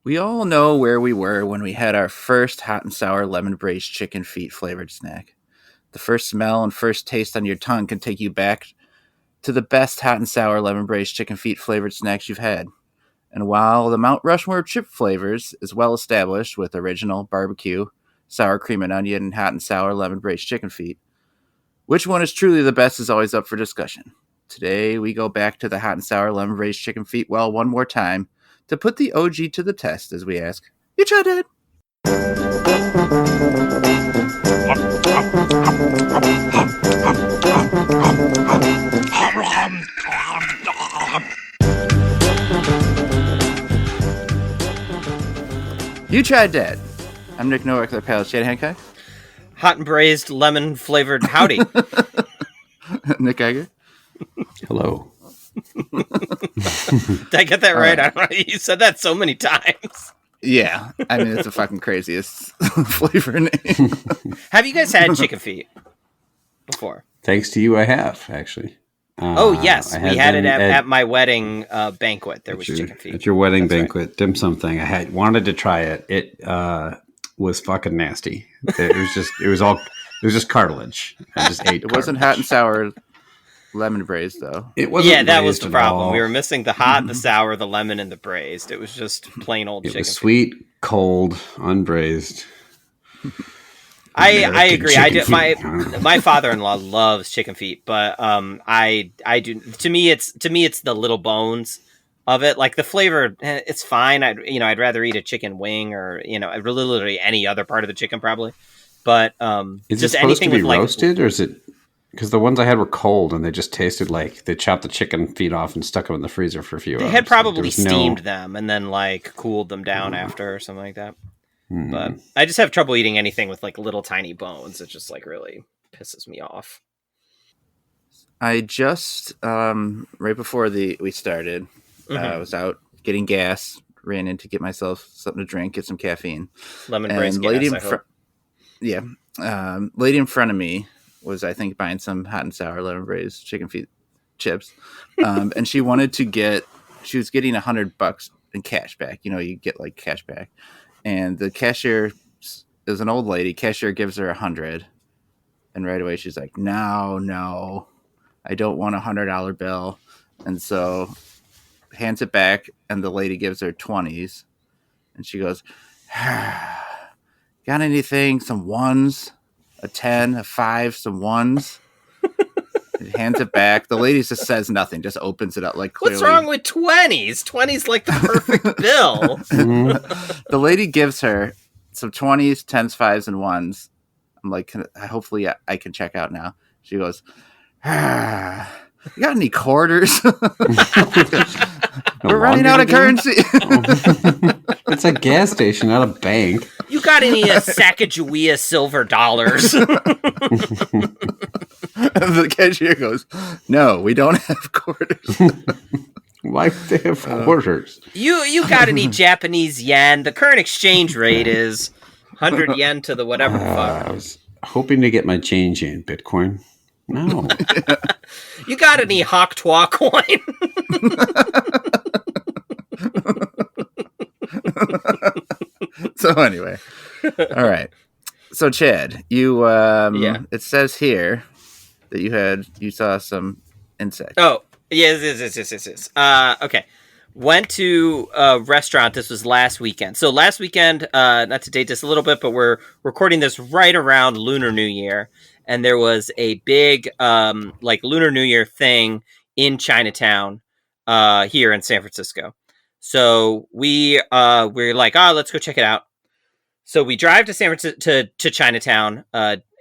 We all know where we were when we had our first hot and sour lemon braised chicken feet flavored snack. The first smell and first taste on your tongue can take you back to the best hot and sour lemon braised chicken feet flavored snacks you've had. And while the Mount Rushmore chip flavors is well established with original barbecue, sour cream and onion, and hot and sour lemon braised chicken feet, which one is truly the best is always up for discussion. Today, we go back to the hot and sour lemon braised chicken feet well one more time to put the OG to the test as we ask, You tried that? You tried that. I'm Nick Nowak, the pal Chad Hancock. Hot and braised lemon flavored howdy. Nick Geiger. Hello. Did I get that right? I don't know. You said that so many times. Yeah, I mean, it's the fucking craziest flavor name. Have you guys had chicken feet before? Thanks to you, I have, actually. Oh, yes. We had it at my wedding banquet. There was chicken feet. At your wedding banquet, dim sum thing. I wanted to try it. It was fucking nasty. It was just cartilage. I just ate It wasn't hot and sour lemon braised, though. It wasn't. Yeah, that was the problem. All. We were missing the hot, the sour, the lemon, and the braised. It was just plain old chicken It was feet. sweet, cold, unbraised. I agree. I do. My father-in-law loves chicken feet, but I do. To me, it's the little bones of it. Like the flavor, it's fine. I'd rather eat a chicken wing or literally any other part of the chicken probably. But is just it supposed anything to be with roasted, or is it? Because the ones I had were cold and they just tasted like they chopped the chicken feet off and stuck them in the freezer for a few hours. They had probably steamed them and then like cooled them down after or something like that. But I just have trouble eating anything with like little tiny bones. It just like really pisses me off. I just right before we started, I was out getting gas, ran in to get myself something to drink, get some caffeine. Lemon braised gas, lady I hope. Lady in front of me was, I think, buying some hot and sour lemon braised chicken feet chips, and she wanted to she was getting $100 in cash back. You get like cash back. And the cashier is an old lady. Cashier gives her 100, and right away she's like, "No, I don't want $100 bill." And so hands it back, and the lady gives her 20s, and she goes, "Got anything? Some ones? A 10, a 5, some ones?" Hands it back. The lady just says nothing, just opens it up like clearly. What's wrong with 20s? 20s like the perfect bill. The lady gives her some 20s, 10s, 5s, and 1s. I'm like, hopefully I can check out now. She goes, "You got any quarters?" We're running out of currency. It's a gas station, not a bank. You got any Sacagawea silver dollars? The cashier goes, "No, we don't have quarters." Why would they have quarters? You got any Japanese yen? The current exchange rate is 100 yen to the whatever the fuck. I was hoping to get my change in Bitcoin. No. You got any Hoktwa coin? So anyway, all right. So Chad, you it says here that you saw some insects. Oh, yes. Okay. Went to a restaurant. This was last weekend. So last weekend, not to date this a little bit, but we're recording this right around Lunar New Year. And there was a big like Lunar New Year thing in Chinatown here in San Francisco. So we're like, let's go check it out. So we drive to San Francisco to Chinatown,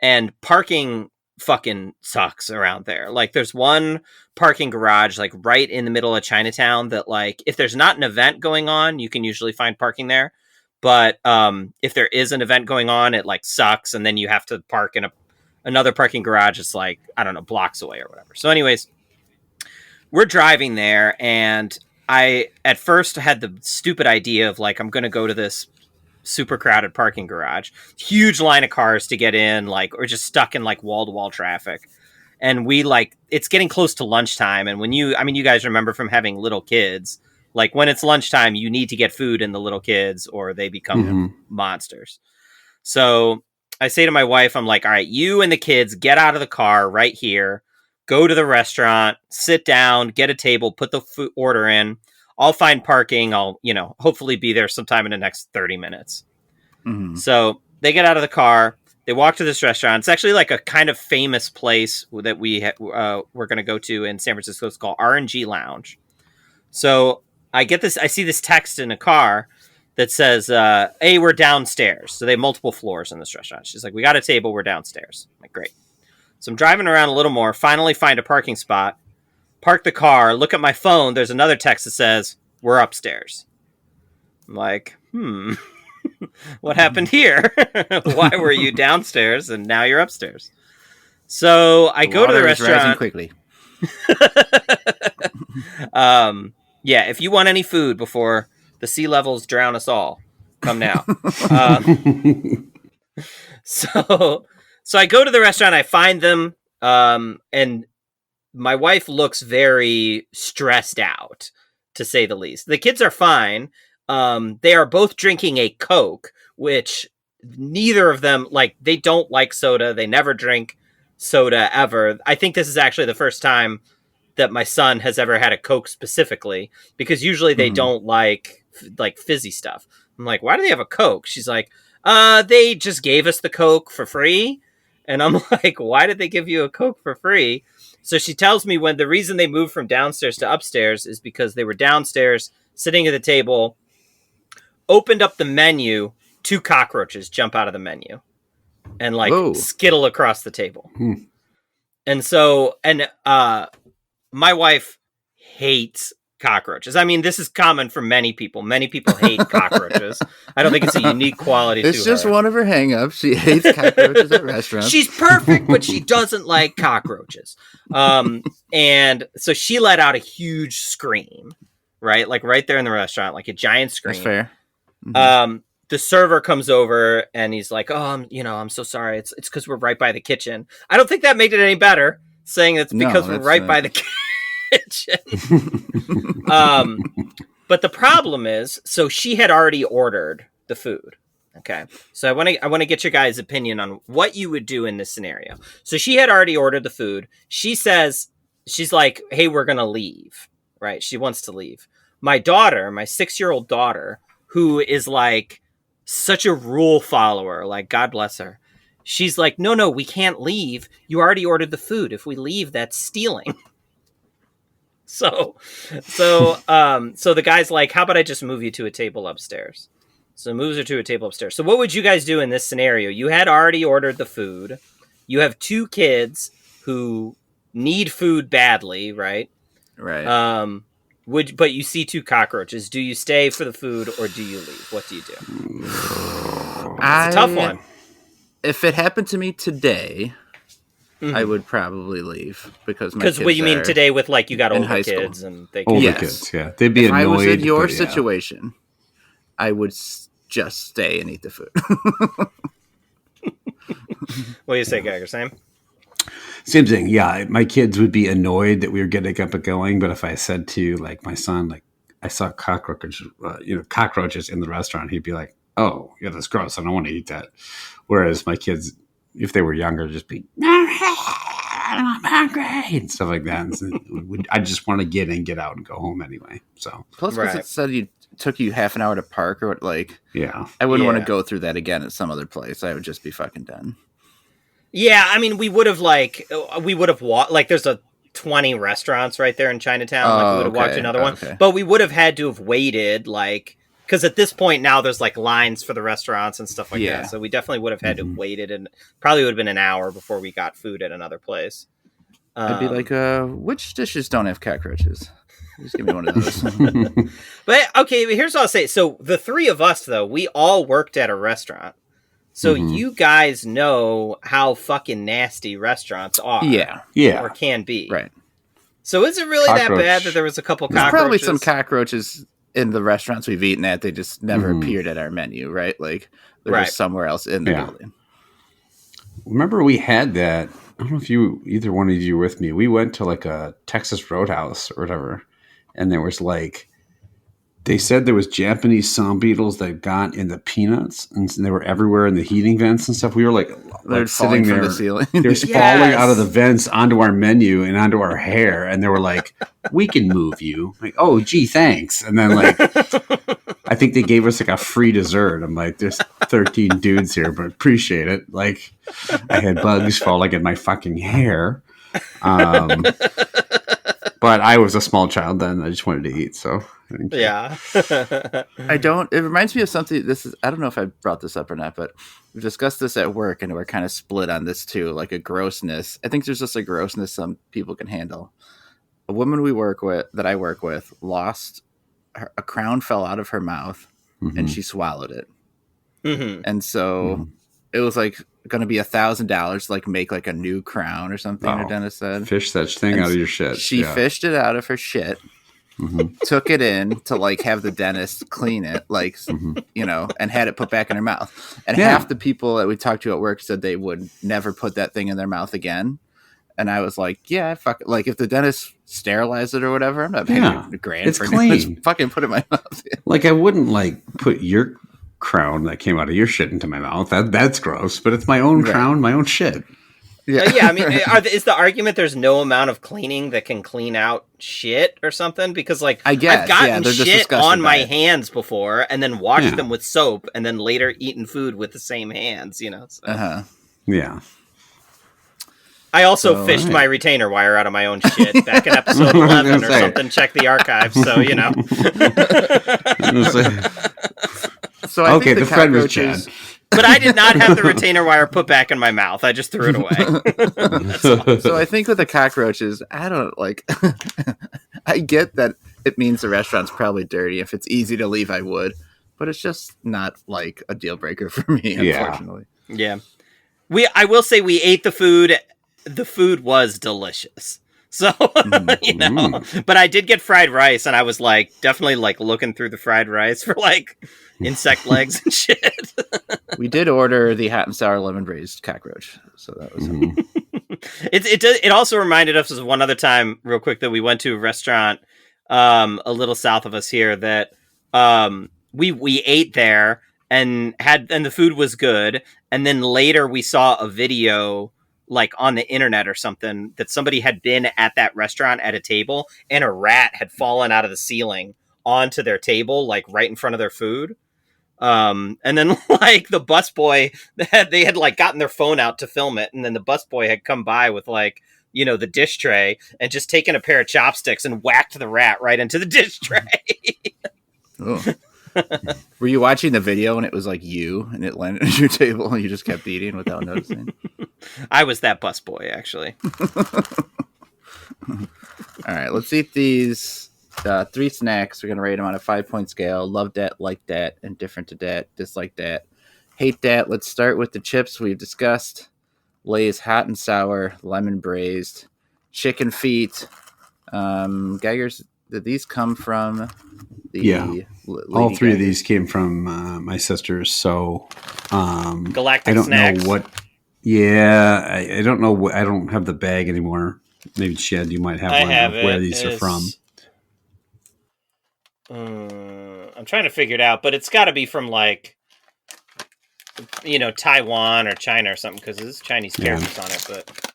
and parking fucking sucks around there. Like there's one parking garage like right in the middle of Chinatown that like if there's not an event going on, you can usually find parking there. But if there is an event going on, it like sucks, and then you have to park in another parking garage. It's like, I don't know, blocks away or whatever. So anyways, we're driving there, and I at first had the stupid idea of like, I'm going to go to this super crowded parking garage, huge line of cars to get in, like, or just stuck in like wall to wall traffic. And we like, it's getting close to lunchtime. And when you guys remember from having little kids, Like when it's lunchtime, you need to get food in the little kids or they become monsters. So I say to my wife, I'm like, all right, you and the kids get out of the car right here, go to the restaurant, sit down, get a table, put the food order in. I'll find parking. I'll, hopefully be there sometime in the next 30 minutes. Mm-hmm. So they get out of the car. They walk to this restaurant. It's actually like a kind of famous place that we're going to go to in San Francisco. It's called R&G Lounge. So I see this text in a car that says, hey, we're downstairs. So they have multiple floors in this restaurant. She's like, we got a table. We're downstairs. I'm like, great. So I'm driving around a little more, finally find a parking spot, park the car, look at my phone. There's another text that says, we're upstairs. I'm like, what happened here? Why were you downstairs and now you're upstairs? So I go to the restaurant. Quickly. Yeah, if you want any food before the sea levels drown us all, come now. So I go to the restaurant, I find them, and my wife looks very stressed out, to say the least. The kids are fine. They are both drinking a Coke, which neither of them, they don't like soda. They never drink soda ever. I think this is actually the first time that my son has ever had a Coke specifically, because usually they don't like fizzy stuff. I'm like, why do they have a Coke? She's like, they just gave us the Coke for free. And I'm like, why did they give you a Coke for free? So she tells me when the reason they moved from downstairs to upstairs is because they were downstairs sitting at the table, opened up the menu, 2 cockroaches jump out of the menu and skittle across the table. And so, my wife hates cockroaches. I mean, this is common for many people. Many people hate cockroaches. I don't think it's a unique quality to her. It's just one of her hang-ups. She hates cockroaches at restaurants. She's perfect, but she doesn't like cockroaches. And so she let out a huge scream, right? Like right there in the restaurant, like a giant scream. That's fair. Mm-hmm. The server comes over and he's like, oh, I'm so sorry. It's because we're right by the kitchen. I don't think that made it any better, saying it's because we're right by the kitchen. But the problem is, so she had already ordered the food. Okay. So I want to get your guys' opinion on what you would do in this scenario. So she had already ordered the food. She says, she's like, hey, we're going to leave. Right. She wants to leave. My daughter, my 6-year-old daughter, who is like such a rule follower, like God bless her. She's like, no, we can't leave. You already ordered the food. If we leave, that's stealing. So the guy's like, how about I just move you to a table upstairs? So moves her to a table upstairs. So what would you guys do in this scenario? You had already ordered the food. You have 2 kids who need food badly, right? Right. But you see 2 cockroaches. Do you stay for the food or do you leave? What do you do? It's a tough one. If it happened to me today, I would probably leave because what you mean today with you got older kids and they older kids, yeah, they'd be annoyed. If I was in your situation, I would just stay and eat the food. What do you say, Geiger? Same thing. Yeah, my kids would be annoyed that we were getting up and going. But if I said to my son, I saw cockroaches in the restaurant, he'd be like, "Oh, yeah, that's gross. I don't want to eat that." Whereas my kids, if they were younger, just be, I'm hungry and stuff like that. And so I just want to get out and go home anyway. So plus, because it said it took you half an hour to park, or yeah, I wouldn't want to go through that again at some other place. I would just be fucking done. Yeah, I mean, we would have walked. There's 20 restaurants right there in Chinatown. We would have walked to another one, but we would have had to have waited because at this point now there's lines for the restaurants and stuff like that. So we definitely would have had to have waited, and probably would have been an hour before we got food at another place. I'd be like, which dishes don't have cockroaches? Just give me one of those. But okay, here's what I'll say. So the 3 of us, though, we all worked at a restaurant. So you guys know how fucking nasty restaurants are. Yeah. Or can be. Right. So is it really that bad that there was a couple cockroaches? There's probably some cockroaches in the restaurants we've eaten at. They just never appeared at our menu, right? They're just somewhere else in the building. Remember we had that, I don't know if either one of you were with me. We went to a Texas Roadhouse or whatever, and there was They said there was Japanese sand beetles that got in the peanuts, and they were everywhere in the heating vents and stuff. We were They're sitting falling from there. the ceiling. They're falling out of the vents onto our menu and onto our hair, and they were like, "We can move you." Like, oh, gee, thanks. And then I think they gave us like a free dessert. I'm like, there's 13 dudes here, but appreciate it. Like, I had bugs falling in my fucking hair. But I was a small child then. I just wanted to eat, so I didn't care. Yeah. It reminds me of something. I don't know if I brought this up or not, but we've discussed this at work and we're kind of split on this too, like a grossness. I think there's just a grossness some people can handle. A woman that I work with, lost a crown fell out of her mouth and she swallowed it. Mm-hmm. And so it was like going to be $1,000 like make like a new crown or something. Her dentist said, fish that thing out of your shit. She fished it out of her shit, took it in to like have the dentist clean it, like, and had it put back in her mouth. And half the people that we talked to at work said they would never put that thing in their mouth again. And I was like, yeah, fuck it. Like if the dentist sterilized it or whatever, I'm not paying $1,000 it's for clean. Just fucking put it in my mouth. Like I wouldn't like put your crown that came out of your shit into my mouth. That's gross, but it's my own crown, my own shit. Yeah, I mean, is the argument there's no amount of cleaning that can clean out shit or something? Because like I guess, I've gotten shit on my it. hands before and then washed them with soap and then later eaten food with the same hands, So. Yeah. I also fished my retainer wire out of my own shit back in episode 11 or something. Check the archives, so So I think the friend was Chad. But I did not have the retainer wire put back in my mouth. I just threw it away. So I think with the cockroaches, I don't like. I get that it means the restaurant's probably dirty. If it's easy to leave, I would. But it's just not like a deal breaker for me, unfortunately. Yeah. I will say we ate the food. The food was delicious. So, but I did get fried rice and I was like, definitely like looking through the fried rice for like insect legs and shit. We did order the hot and sour lemon braised cockroach. So that was, it also reminded us of one other time real quick that we went to a restaurant, a little south of us here that, we ate there and the food was good. And then later we saw a video like on the internet or something that somebody had been at that restaurant at a table and a rat had fallen out of the ceiling onto their table, like right in front of their food. And then like the busboy they had like gotten their phone out to film it. And then the busboy had come by with like, the dish tray and just taken a pair of chopsticks and whacked the rat right into the dish tray. Oh. Were you watching the video and it was like you and it landed on your table and you just kept eating without noticing? I was that busboy, actually. All right, let's eat these 3 snacks. We're going to rate them on a 5-point scale. Love that, like that, indifferent to that, dislike that, hate that. Let's start with the chips we've discussed. Lay's hot and sour, lemon braised, chicken feet. Geiger's, did these come from the all 3 of these came from my sisters. So Galactic I don't Snacks. know what. Yeah, I don't know. I don't have the bag anymore. Maybe Chad, you might have one of where these are from. I'm trying to figure it out, but it's got to be from like, Taiwan or China or something because there's Chinese characters on it, but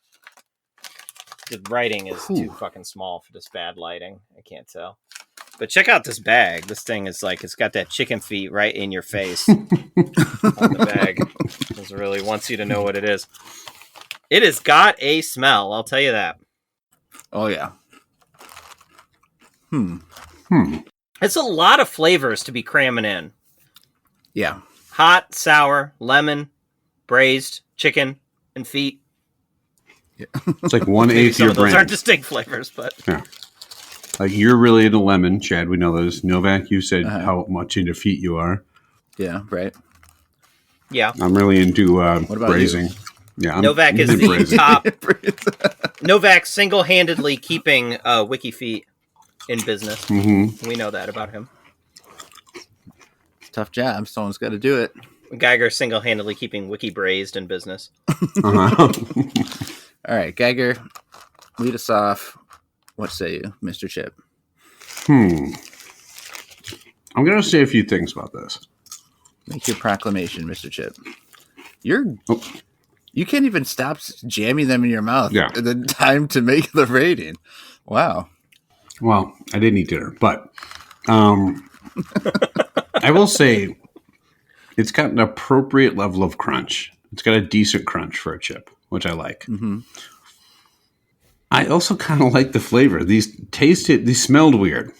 the writing is too fucking small for this bad lighting. I can't tell. But check out this bag. This thing is like, it's got that chicken feet right in your face on the bag. It really wants you to know what it is. It has got a smell, I'll tell you that. Oh, yeah. It's a lot of flavors to be cramming in. Yeah. Hot, sour, lemon, braised, chicken, and feet. Yeah. It's like 1/8 of your those brain. aren't distinct flavors, but... Yeah. Like you're really into lemon, Chad. We know those. Novak, you said how much into feet you are. Yeah, right. Yeah. I'm really into braising. You? Yeah, Novak is the braising. top. Novak single-handedly keeping Wiki Feet in business. Mm-hmm. We know that about him. Tough job. Someone's got to do it. Geiger single-handedly keeping Wiki Braised in business. All right, Geiger, lead us off. What say you, Mr. Chip? I'm going to say a few things about this. Make your proclamation, Mr. Chip. You can't even stop jamming them in your mouth. Yeah. The time to make the rating. Wow. Well, I didn't eat dinner, but I will say it's got an appropriate level of crunch. It's got a decent crunch for a chip, which I like. Mm-hmm. I also kind of like the flavor. These smelled weird,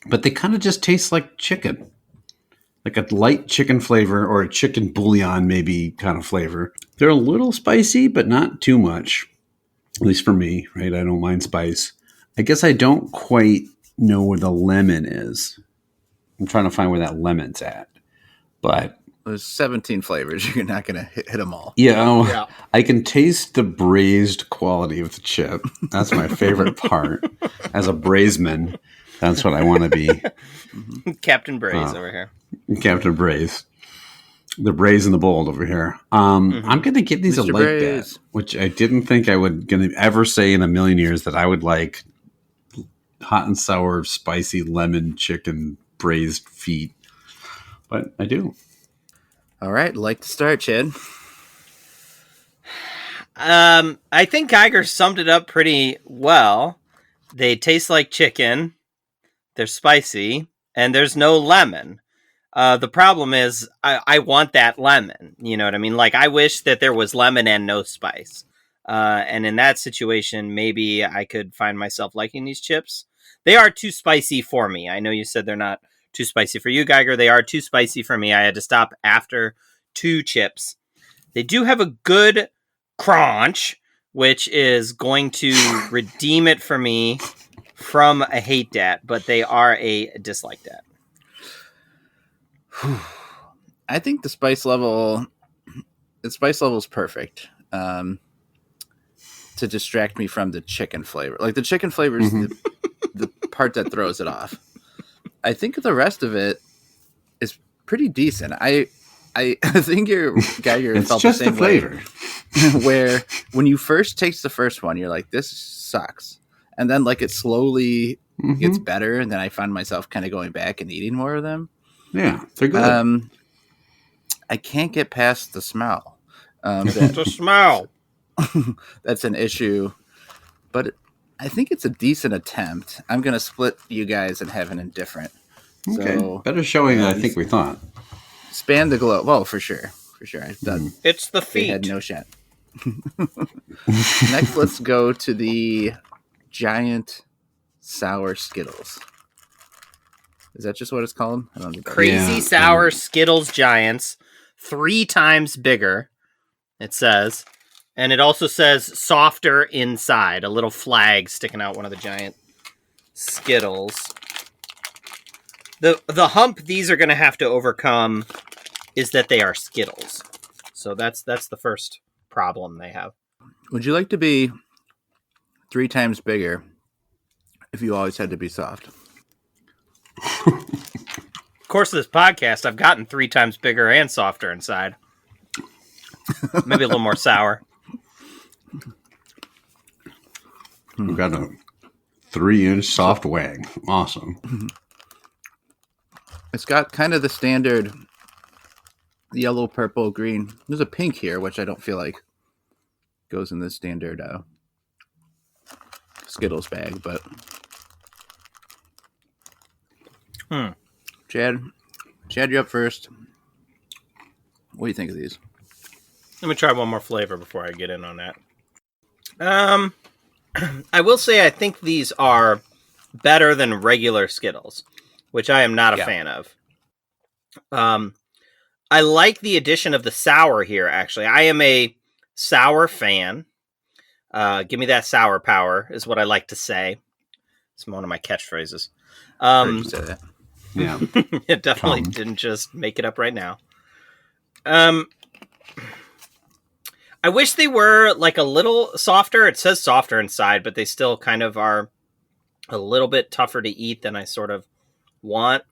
but they kind of just taste like chicken. Like a light chicken flavor or a chicken bouillon maybe kind of flavor. They're a little spicy, but not too much. At least for me, right? I don't mind spice. I guess I don't quite know where the lemon is. I'm trying to find where that lemon's at. But there's 17 flavors. You're not going to hit them all. Yeah. I can taste the braised quality of the chip. That's my favorite part. As a braisman, that's what I want to be. Captain Braise over here. Captain Braise. The Braise and the Bold over here. I'm going to give these Mr. a like Braise. that, which I didn't think I would going to ever say in a million years that I would like hot and sour, spicy lemon chicken braised feet. But I do. All right. Like to start, Chad. I think Geiger summed it up pretty well. They taste like chicken. They're spicy. And there's no lemon. The problem is I want that lemon. You know what I mean? Like, I wish that there was lemon and no spice. And in that situation, maybe I could find myself liking these chips. They are too spicy for me. I know you said they're not too spicy for you, Geiger. They are too spicy for me. I had to stop after 2 chips. They do have a good crunch, which is going to redeem it for me from a hate dat, but they are a dislike dat. I think the spice level is perfect to distract me from the chicken flavor. Like, the chicken flavor is the part that throws it off. I think the rest of it is pretty decent. I think Geiger felt the same flavor. Where when you first taste the first one, you're like, this sucks. And then, like, it slowly gets better, and then I find myself kind of going back and eating more of them. Yeah, they're good. I can't get past the smell. The smell. That's an issue. But I think it's a decent attempt. I'm going to split you guys and have an indifferent. Okay, So, better showing than I think we thought. Span the globe. Well, for sure. I've done. It's the They feet. had no shot. Next, let's go to the giant sour Skittles. Is that just what it's called? I don't know. Crazy Sour Skittles Giants, 3 times bigger, it says. And it also says softer inside, a little flag sticking out one of the giant Skittles. The hump these are going to have to overcome is that they are Skittles. So that's the first problem they have. Would you like to be 3 times bigger if you always had to be soft? Of course, of this podcast, I've gotten 3 times bigger and softer inside. Maybe a little more sour. We've got a 3-inch soft wang. Awesome. It's got kind of the standard yellow, purple, green. There's a pink here, which I don't feel like goes in the standard Skittles bag, but Chad, you're up first. What do you think of these? Let me try one more flavor before I get in on that. I will say I think these are better than regular Skittles, which I am not a fan of. I like the addition of the sour here, actually. I am a sour fan. Give me that sour power, is what I like to say. It's one of my catchphrases. Heard you say that. Yeah. It definitely didn't just make it up right now. I wish they were like a little softer. It says softer inside, but they still kind of are a little bit tougher to eat than I sort of want.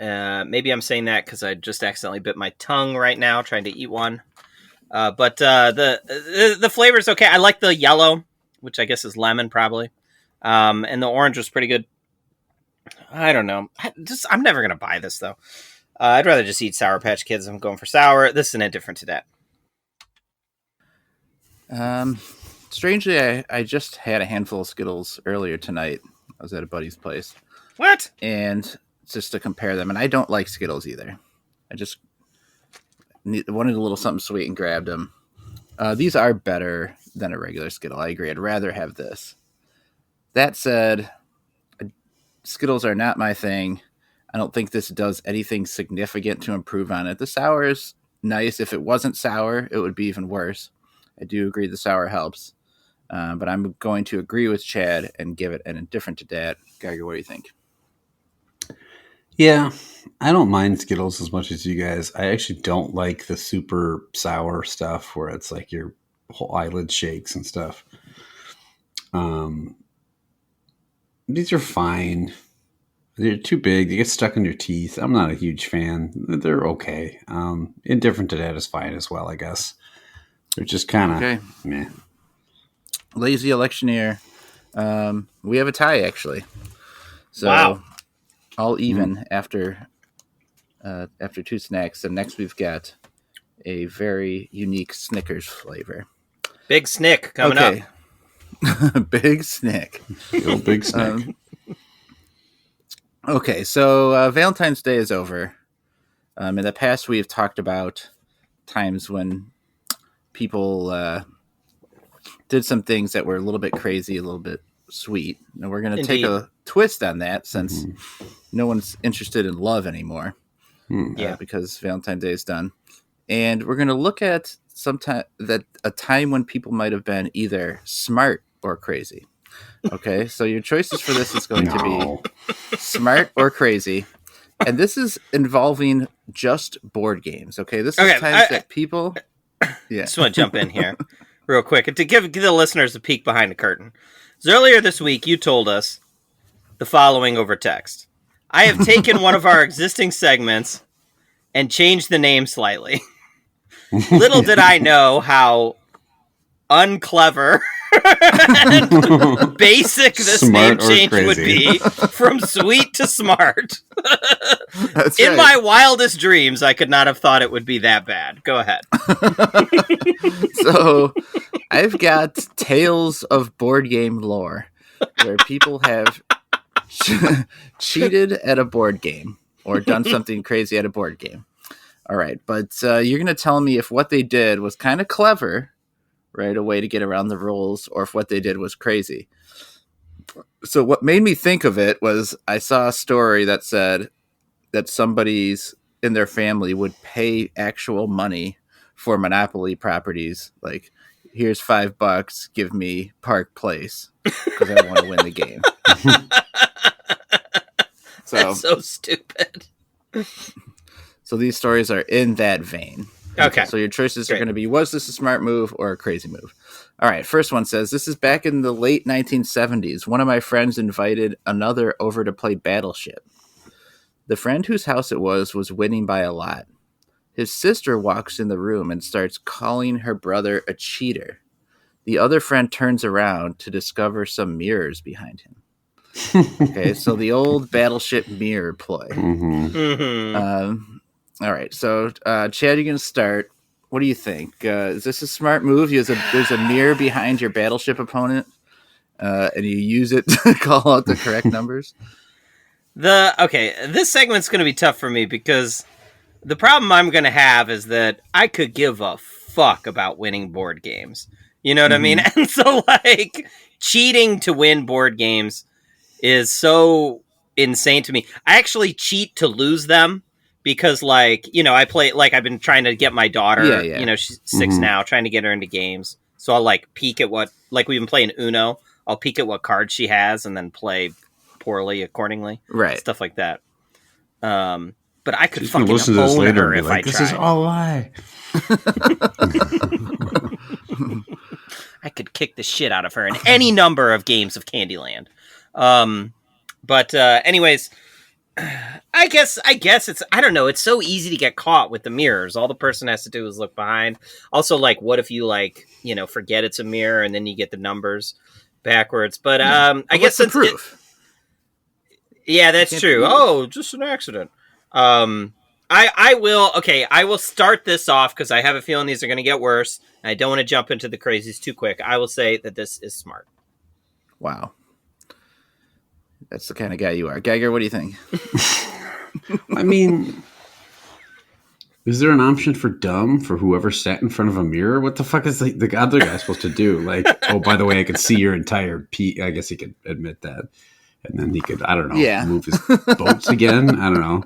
Maybe I'm saying that because I just accidentally bit my tongue right now trying to eat one. But the flavor is okay. I like the yellow, which I guess is lemon probably. And the orange was pretty good. I don't know. I'm never gonna buy this though. I'd rather just eat Sour Patch Kids. I'm going for sour. This is an indifferent to that. Strangely, I just had a handful of Skittles earlier tonight. I was at a buddy's place. What? And just to compare them, and I don't like Skittles either. I just wanted a little something sweet and grabbed them. These are better than a regular Skittle. I agree. I'd rather have this. That said, Skittles are not my thing. I don't think this does anything significant to improve on it. The sour is nice. If it wasn't sour, it would be even worse. I do agree the sour helps. But I'm going to agree with Chad and give it an indifferent to that. Geiger, what do you think? Yeah, I don't mind Skittles as much as you guys. I actually don't like the super sour stuff where it's like your whole eyelid shakes and stuff. These are fine. They're too big. They get stuck in your teeth. I'm not a huge fan. They're okay. Indifferent to that is fine as well, I guess. They're just kind of meh. Lazy electioneer. We have a tie, actually. So wow. All even after two snacks. And next we've got a very unique Snickers flavor. Big Snick coming up. Big Snick. Big Snick. Okay, so Valentine's Day is over. In the past, we have talked about times when people did some things that were a little bit crazy, a little bit sweet. And we're going to take a twist on that since no one's interested in love anymore. Because Valentine's Day is done. And we're going to look at a time when people might have been either smart or crazy. Okay, so your choices for this is going to be smart or crazy. And this is involving just board games. Okay, this is times that people... Yeah. Just want to jump in here real quick to give the listeners a peek behind the curtain. So earlier this week, you told us the following over text. I have taken one of our existing segments and changed the name slightly. Little did I know how unclever and basic this Smart name change crazy. would be from sweet to smart. That's In right. my wildest dreams, I could not have thought it would be that bad. Go ahead. So I've got tales of board game lore where people have cheated at a board game or done something crazy at a board game. All right, but you're going to tell me if what they did was kind of clever, right, a way to get around the rules, or if what they did was crazy. So what made me think of it was I saw a story that said that somebody's in their family would pay actual money for Monopoly properties. Like, here's $5, give me Park Place because I want to win the game. That's so stupid. So these stories are in that vein. Okay. So your choices are going to be, was this a smart move or a crazy move? All right. First one says, this is back in the late 1970s. One of my friends invited another over to play Battleship. The friend whose house it was winning by a lot. His sister walks in the room and starts calling her brother a cheater. The other friend turns around to discover some mirrors behind him. Okay, so the old Battleship mirror ploy. All right, so Chad, you're going to start. What do you think? Is this a smart move? There's a mirror behind your Battleship opponent, and you use it to call out the correct numbers? This segment's going to be tough for me because the problem I'm going to have is that I could give a fuck about winning board games. You know what I mean? And so, like, cheating to win board games is so insane to me. I actually cheat to lose them because, like, you know, I play, like, I've been trying to get my daughter, you know, she's 6 now, trying to get her into games. So I'll, like, peek at what, like, we've been playing Uno. I'll peek at what cards she has and then play poorly accordingly. Right. Stuff like that. But I could She's gonna fucking listen to this own later her and be if like, I this tried. is all a lie. I could kick the shit out of her in any number of games of Candyland. But anyways, I guess it's, I don't know. It's so easy to get caught with the mirrors. All the person has to do is look behind. Also, like, what if you, like, you know, forget it's a mirror and then you get the numbers backwards? But I guess the proof. Yeah, that's true. Oh, just an accident. I will start this off because I have a feeling these are going to get worse. And I don't want to jump into the crazies too quick. I will say that this is smart. Wow. That's the kind of guy you are. Geiger, what do you think? I mean, is there an option for dumb for whoever sat in front of a mirror? What the fuck is the other guy supposed to do? Like, oh, by the way, I could see your entire I guess he could admit that. And then he could, I don't know, move his boats again. I don't know.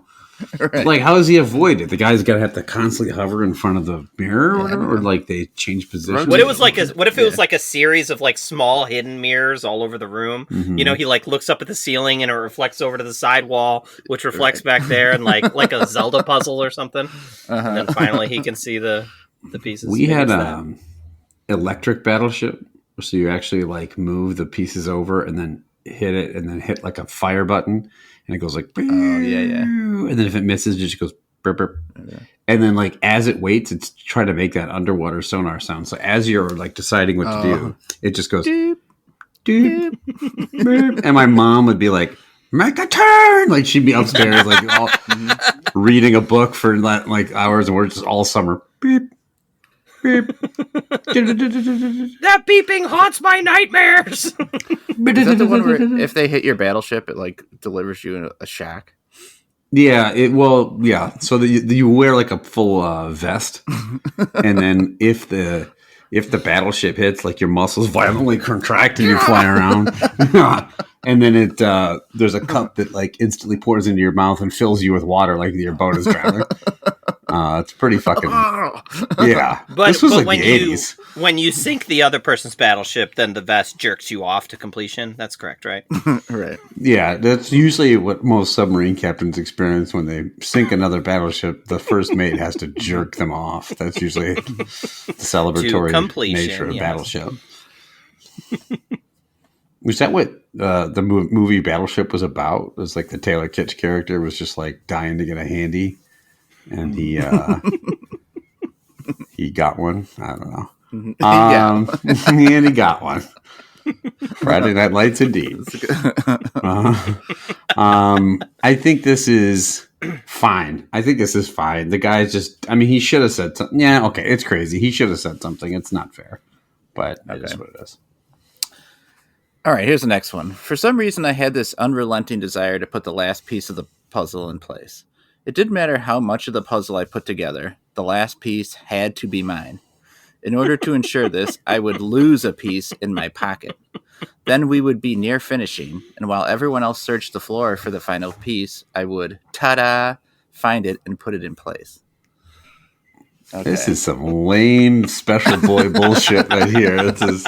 Right. Like, how does he avoid it? The guy's got to have to constantly hover in front of the mirror, or whatever, or like they change positions. What if it was like a series of like small hidden mirrors all over the room? Mm-hmm. You know, he like looks up at the ceiling and it reflects over to the side wall, which reflects back there, and like a Zelda puzzle or something. And then finally he can see the pieces. We had electric battleship, so you actually like move the pieces over and then hit it, and then hit like a fire button. And it goes like, oh, yeah. And then if it misses, it just goes, burp, burp. Yeah. And then like as it waits, it's trying to make that underwater sonar sound. So as you're like deciding what to do, it just goes, doop, doop, doop. And my mom would be like, make a turn. Like she'd be upstairs, like all, reading a book for like hours, and we're just all summer. Beep. Beep. That beeping haunts my nightmares. Is that the one where if they hit your battleship, it like delivers you a shack? Yeah, So you wear like a full vest, and then if the battleship hits, like your muscles violently contract and you're flying around, and then there's a cup that like instantly pours into your mouth and fills you with water, like your boat is drowning. It's pretty fucking yeah. But this was like when the 80s. When you sink the other person's battleship, then the vest jerks you off to completion. That's correct, right? Right. Yeah, that's usually what most submarine captains experience when they sink another battleship. The first mate has to jerk them off. That's usually the celebratory nature of battleship. Was that what the movie Battleship was about? It was like the Taylor Kitsch character was just like dying to get a handy. And he got one. I don't know. And he got one. Friday Night Lights, indeed. I think this is fine. The guy's just. I mean, he should have said something. Yeah, okay, it's crazy. He should have said something. It's not fair, but that is what it is. All right, here's the next one. For some reason, I had this unrelenting desire to put the last piece of the puzzle in place. It didn't matter how much of the puzzle I put together, the last piece had to be mine. In order to ensure this, I would lose a piece in my pocket. Then we would be near finishing, and while everyone else searched the floor for the final piece, I would, ta-da, find it and put it in place. Okay. This is some lame special boy bullshit right here. This is...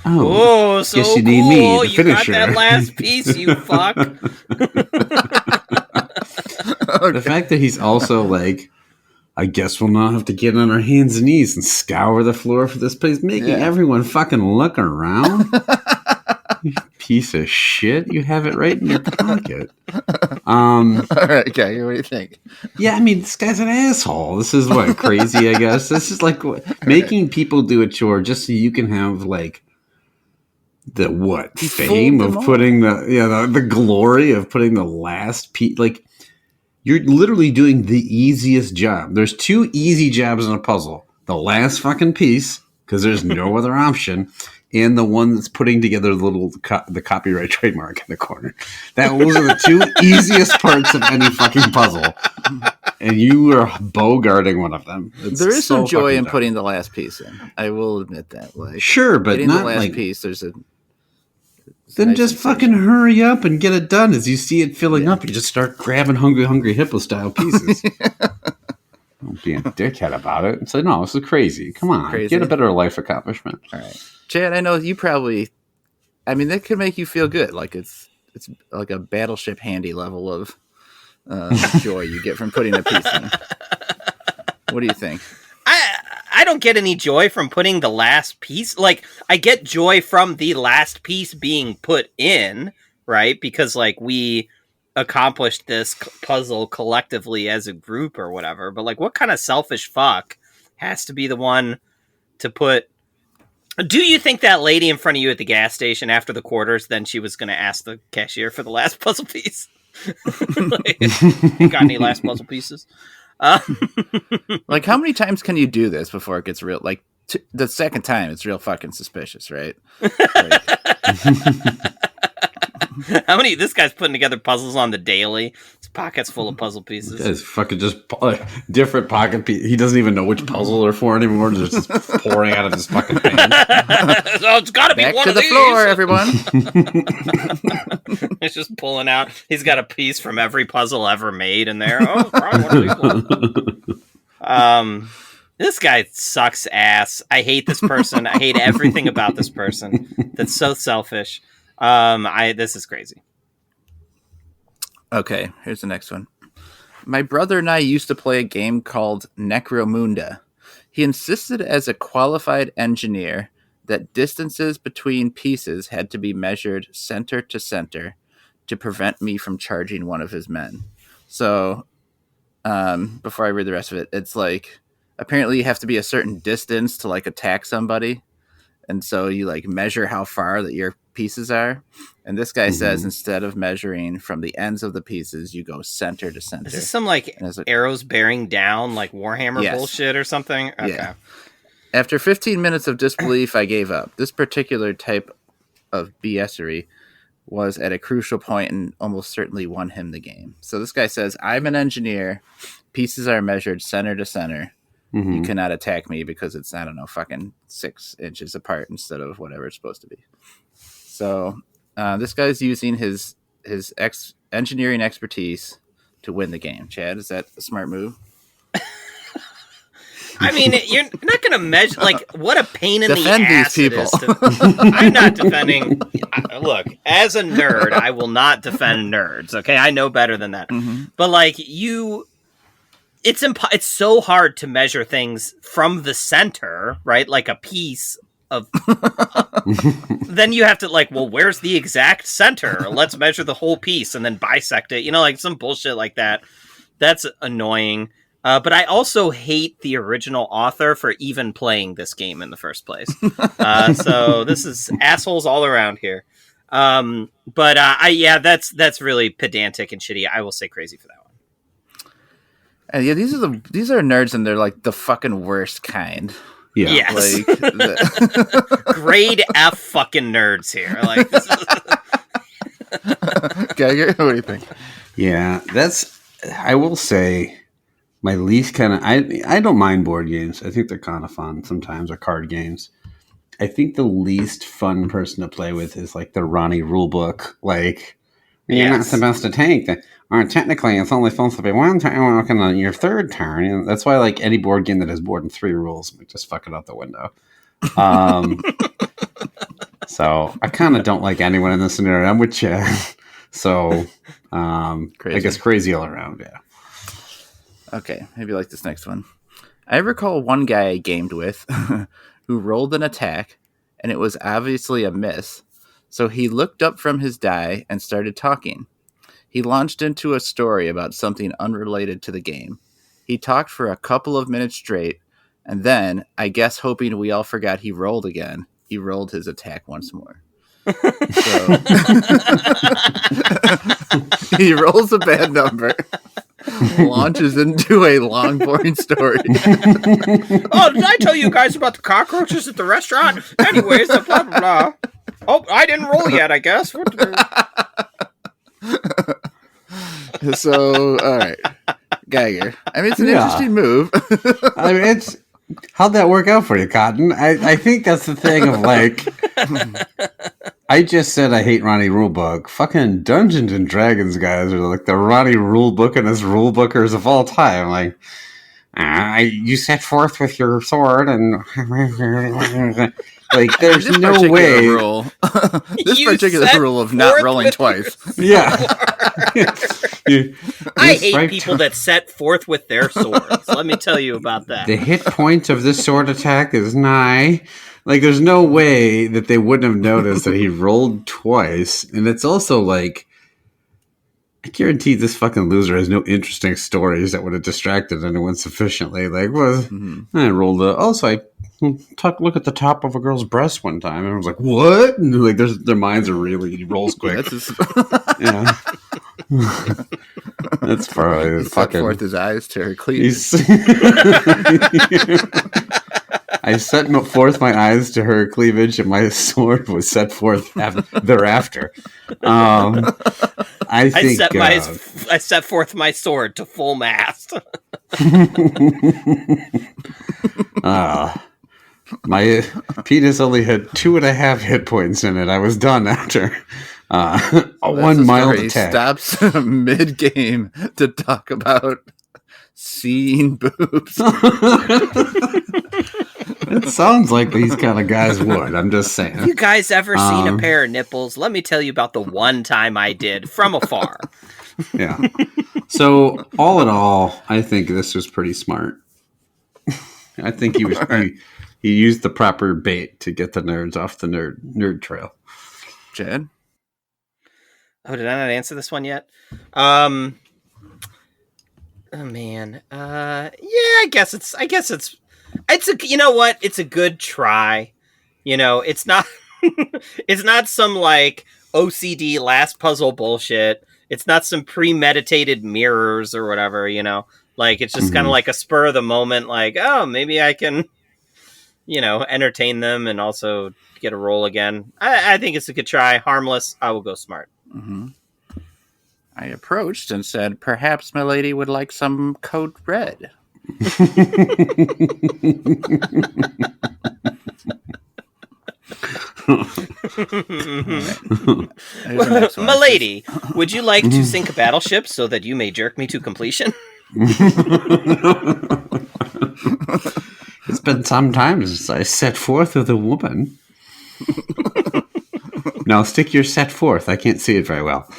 Oh, so guess you need me to finish got that last piece, you fuck. The fact that he's also like, I guess we'll now have to get on our hands and knees and scour the floor for this place, making everyone fucking look around. You piece of shit. You have it right in your pocket. All right, okay, what do you think? Yeah, I mean, this guy's an asshole. This is what, crazy, I guess. This is like making people do a chore just so you can have like the fame of putting the glory of putting the last piece. Like, you're literally doing the easiest job. There's two easy jobs in a puzzle: the last fucking piece, because there's no other option, and the one that's putting together the copyright trademark in the corner. Those are the two easiest parts of any fucking puzzle, and you are bogarting one of them. There is some joy in putting the last piece in. I will admit that. Like, sure, but not the last like piece. There's a then nice just fucking hurry up and get it done. As you see it filling up, you just start grabbing hungry hippo style pieces. Don't be a dickhead about it and say, no, this is crazy. Come on, get a better life accomplishment. All right, Chad, I know you probably, I mean, that could make you feel good. Like it's like a battleship handy level of joy you get from putting a piece in. What do you think? I don't get any joy from putting the last piece. Like, I get joy from the last piece being put in, right? Because, like, we accomplished this puzzle collectively as a group or whatever. But, like, what kind of selfish fuck has to be the one to put Do you think that lady in front of you at the gas station after the quarters, then she was going to ask the cashier for the last puzzle piece? Like, you got any last puzzle pieces? Like, how many times can you do this before it gets real? Like, the second time, it's real fucking suspicious, right? Like, How many? This guy's putting together puzzles on the daily. His pocket's full of puzzle pieces. It's fucking just different pocket pieces. He doesn't even know which puzzle they're for anymore. They're just pouring out of his fucking hand. So it's got to be back one to of the these. floor, everyone. He's just pulling out. He's got a piece from every puzzle ever made in there. Oh, probably one of these ones. This guy sucks ass. I hate this person. I hate everything about this person. That's so selfish. This is crazy. Okay, here's the next one. My brother and I used to play a game called Necromunda. He insisted as a qualified engineer that distances between pieces had to be measured center to center to prevent me from charging one of his men. So, before I read the rest of it, it's like, apparently you have to be a certain distance to like attack somebody. And so you like measure how far that your pieces are. And this guy says instead of measuring from the ends of the pieces, you go center to center. Is this some like arrows bearing down, like Warhammer bullshit or something? Okay. Yeah. After 15 minutes of disbelief, I gave up. This particular type of BSery was at a crucial point and almost certainly won him the game. So this guy says, I'm an engineer. Pieces are measured center to center. You cannot attack me because it's, I don't know, fucking 6 inches apart instead of whatever it's supposed to be. So this guy's using his engineering expertise to win the game. Chad, is that a smart move? I mean, you're not going to measure, like, what a pain in Defend the ass these people. it is. I'm not defending. Look, as a nerd, I will not defend nerds, okay? I know better than that. But, like, it's so hard to measure things from the center, right? Like a piece of. Then you have to like, well, where's the exact center? Let's measure the whole piece and then bisect it. You know, like some bullshit like that. That's annoying. But I also hate the original author for even playing this game in the first place. So this is assholes all around here. That's really pedantic and shitty. I will say crazy for that one. And yeah, these are nerds, and they're like the fucking worst kind. Yeah. Yes. Like grade F fucking nerds here. Like, this is... Geiger, what do you think? Yeah, I will say my least kind of, I don't mind board games. I think they're kind of fun sometimes, or card games. I think the least fun person to play with is like the Ronnie rulebook. Like, you're not supposed to take that. Or technically, it's only supposed to be one turn on your third turn. You know, that's why, like, any board game that has more than 3 rules, we just fuck it out the window. So I kind of don't like anyone in this scenario. I'm with you. So I guess crazy all around. Yeah. Okay, maybe like this next one. I recall one guy I gamed with who rolled an attack, and it was obviously a miss. So he looked up from his die and started talking. He launched into a story about something unrelated to the game. He talked for a couple of minutes straight, and then, I guess hoping we all forgot he rolled again, he rolled his attack once more. So he rolls a bad number, launches into a long, boring story. Oh, did I tell you guys about the cockroaches at the restaurant? Anyways, blah, blah, blah. Oh, I didn't roll yet, I guess. So, all right. Geiger. I mean, it's an interesting move. I mean, how'd that work out for you, Cotton? I think that's the thing of like, I just said I hate Ronnie Rulebook. Fucking Dungeons and Dragons guys are like the Ronnie Rulebook and his rulebookers of all time. Like, you set forth with your sword and like, there's no way. Rule. This particular rule of not rolling twice. Yeah. I hate people that set forth with their swords. Let me tell you about that. The hit point of this sword attack is nigh. Like, there's no way that they wouldn't have noticed that he rolled twice. And it's also like, I guarantee this fucking loser has no interesting stories that would have distracted anyone sufficiently. Like, well, I rolled so I look at the top of a girl's breast one time, and I was like, what? And like, their minds are really rolls quick. Yeah. That's probably set forth his eyes to her cleavage. I set forth my eyes to her cleavage, and my sword was set forth thereafter. I set forth my sword to full mast. My penis only had 2.5 hit points in it. I was done after a 1 mild attack. He stops mid-game to talk about seeing boobs. It sounds like these kind of guys would. I'm just saying. Have you guys ever seen a pair of nipples? Let me tell you about the one time I did from afar. Yeah. So all in all, I think this was pretty smart. I think he used the proper bait to get the nerds off the nerd trail. Chad? Oh, did I not answer this one yet? Oh man. Yeah, I guess it's you know what? It's a good try. You know, it's not it's not some like OCD last puzzle bullshit. It's not some premeditated mirrors or whatever, you know. Like it's just kind of like a spur of the moment like, oh, maybe I can entertain them and also get a roll again. I think it's a good try. Harmless. I will go smart. Mm-hmm. I approached and said, perhaps my lady would like some Code Red. My lady, would you like to sink a battleship so that you may jerk me to completion? It's been some time since I set forth with a woman. Now stick your set forth. I can't see it very well.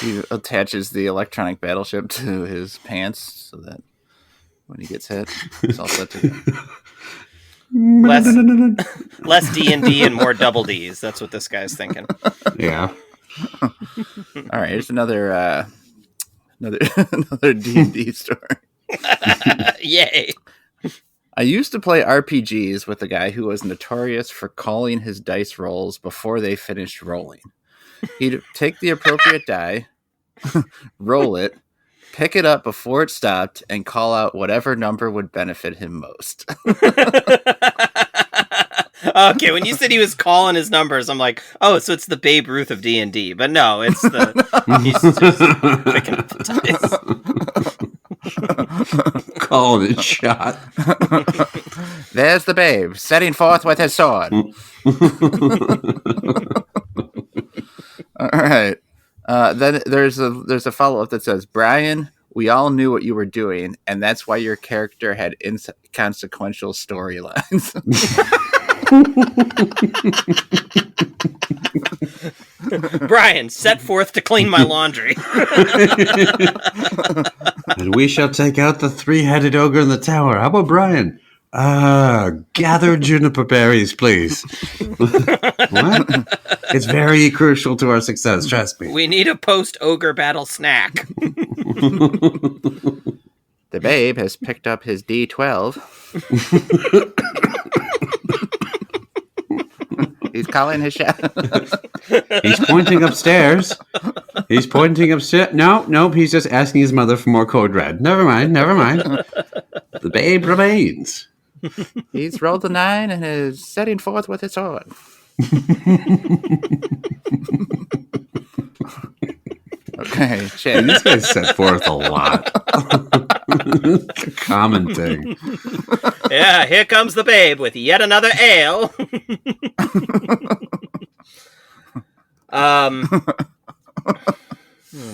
He attaches the electronic battleship to his pants so that when he gets hit, it's all set to go. Less D&D and more double Ds. That's what this guy's thinking. Yeah. All right, here's another D&D story. Yay. I used to play RPGs with a guy who was notorious for calling his dice rolls before they finished rolling. He'd take the appropriate die, roll it, pick it up before it stopped, and call out whatever number would benefit him most. Okay, when you said he was calling his numbers, I'm like, oh, so it's the Babe Ruth of D&D. But no, it's he's just picking up the dice. Calling it shot. There's the babe, setting forth with his sword. All right. Then there's a follow-up that says, Brian, we all knew what you were doing, and that's why your character had inconsequential storylines. Brian, set forth to clean my laundry. And we shall take out the 3-headed ogre in the tower. How about Brian? Gather juniper berries, please. What? It's very crucial to our success, trust me. We need a post-ogre battle snack. The babe has picked up his D12. He's calling his shot. He's pointing upstairs. Nope, he's just asking his mother for more Code Red. Never mind. The babe remains. He's rolled a 9 and is setting forth with his sword. Okay, Chad. These guys set forth a lot. It's a common thing. Yeah, here comes the babe with yet another ale. Oh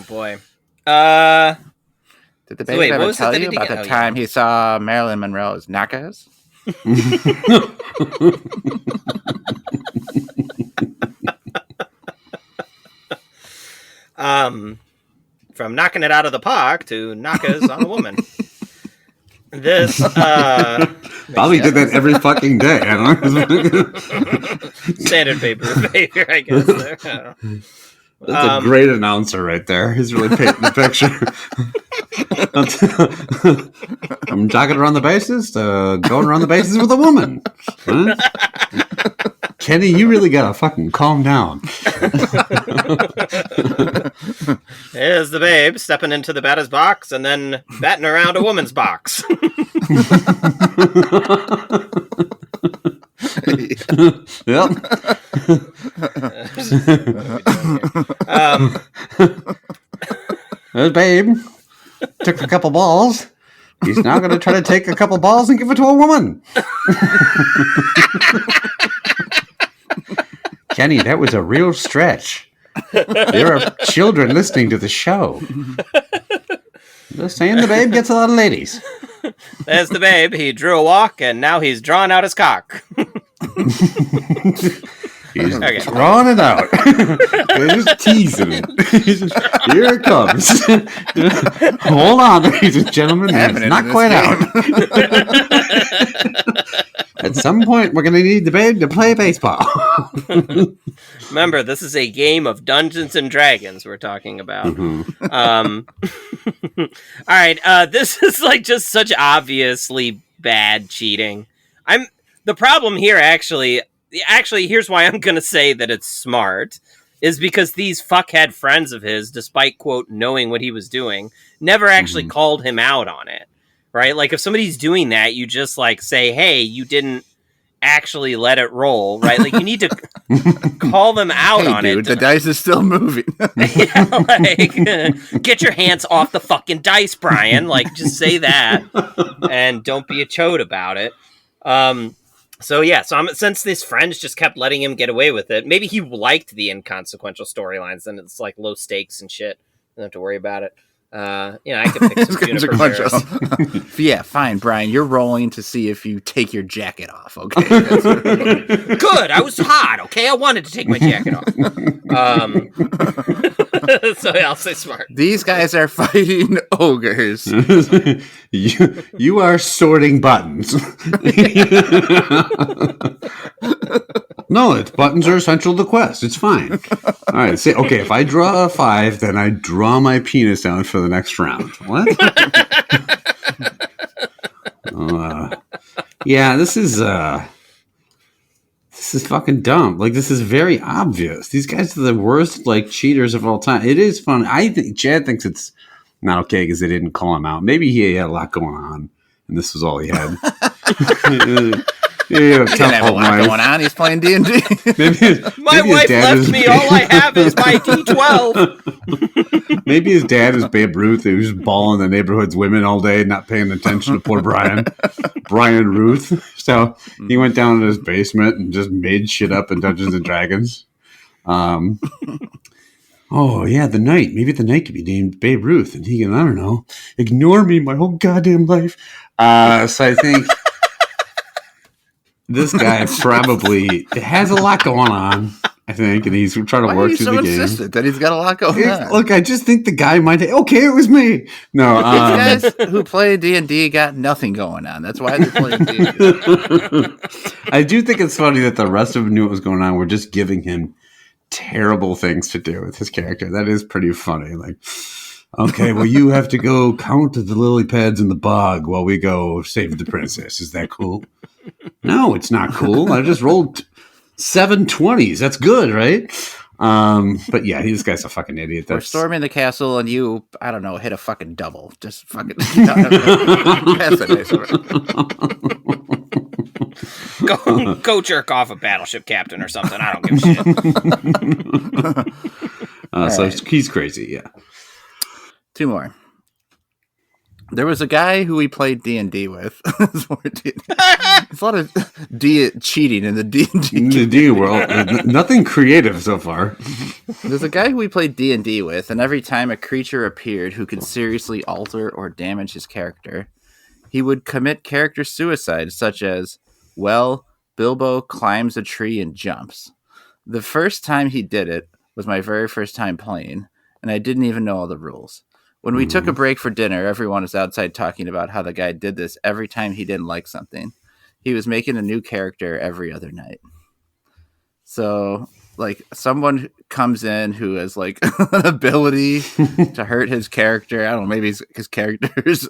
boy. Did the babe ever tell you about the time he saw Marilyn Monroe's Knackers? From knocking it out of the park to knockers on a woman. This Bobby did that every fucking day. I don't know. Standard paper behavior, I guess. There. I don't know. That's a great announcer right there. He's really painting the picture. I'm jogging around the bases to going around the bases with a woman. Huh? Kenny, you really gotta fucking calm down. Here's the babe stepping into the batter's box and then batting around a woman's box. Yep. There's babe. Took a couple balls. He's now going to try to take a couple balls and give it to a woman. Kenny, that was a real stretch. There are children listening to the show. Just saying, the babe gets a lot of ladies. There's the babe. He drew a walk, and now he's drawing out his cock. He's drawing it out. He's just teasing it. Here it comes. Hold on, ladies and gentlemen. It's not quite out. At some point, we're going to need the babe to play baseball. Remember, this is a game of Dungeons and Dragons we're talking about. Mm-hmm. All right, this is like just such obviously bad cheating. The problem here, actually, here's why I'm going to say that it's smart, is because these fuckhead friends of his, despite, quote, knowing what he was doing, never actually called him out on it, right? Like, if somebody's doing that, you just, like, say, hey, you didn't actually let it roll, right? Like, you need to call them out on dude, it. The dice is still moving. Yeah, like, get your hands off the fucking dice, Brian. Like, just say that, and don't be a chode about it. So since his friends just kept letting him get away with it, maybe he liked the inconsequential storylines, and it's like low stakes and shit. Don't have to worry about it. I could pick some juniper bears. Yeah, fine, Brian. You're rolling to see if you take your jacket off. Okay. Good. I was hot. Okay, I wanted to take my jacket off. So I'll say smart. These guys are fighting ogres. You are sorting buttons. No, buttons are essential to the quest. It's fine. All right. Say, okay, if I draw a 5, then I draw my penis down for the next round. What? Yeah, this is fucking dumb. Like, this is very obvious. These guys are the worst, like, cheaters of all time. It is fun. I think Chad thinks it's not okay because they didn't call him out. Maybe he had a lot going on, and this was all he had. He didn't have a lot going on. He's playing D&D. My wife left me. All I have is my D12. Maybe his dad was Babe Ruth. He was just balling the neighborhood's women all day, not paying attention to poor Brian Ruth. So he went down to his basement and just made shit up in Dungeons and Dragons. Oh, yeah, the knight. Maybe the knight could be named Babe Ruth. And he can, I don't know, ignore me my whole goddamn life. So I think this guy probably has a lot going on, I think, and he's trying to work through the game. Why are you so insistent that he's got a lot going on? Look, I just think the guy might. Okay, it was me. No, these guys who play D&D got nothing going on. That's why they're playing D&D. I do think it's funny that the rest of them knew what was going on. We're just giving him terrible things to do with his character. That is pretty funny. Like, okay, well, you have to go count the lily pads in the bog while we go save the princess. Is that cool? No, it's not cool. I just rolled 7 20s. That's good, right? But yeah, this guy's a fucking idiot. We're storming the castle, and you, I don't know, hit a fucking double. Just fucking go jerk off a battleship captain or something. I don't give a shit. So he's crazy. Yeah. 2 more. There was a guy who we played D&D with. There's a lot of cheating in the D&D world. Nothing creative so far. There's a guy who we played D&D with, and every time a creature appeared who could seriously alter or damage his character, he would commit character suicide, such as, well, Bilbo climbs a tree and jumps. The first time he did it was my very first time playing, and I didn't even know all the rules. When we took a break for dinner, everyone was outside talking about how the guy did this every time he didn't like something. he was making a new character every other night. So, like, someone comes in who has, like, an ability to hurt his character. I don't know, maybe his character is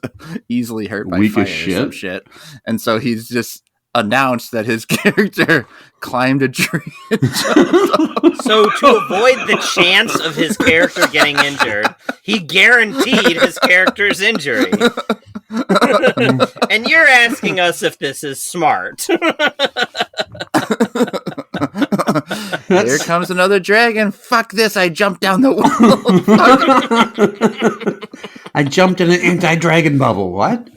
easily hurt by Weak fire as or some shit. And so he's just announced that his character climbed a tree and jumped off. So to avoid the chance of his character getting injured, he guaranteed his character's injury. And you're asking us if this is smart. Here comes another dragon. Fuck this. I jumped down the wall. I jumped in an anti-dragon bubble. What?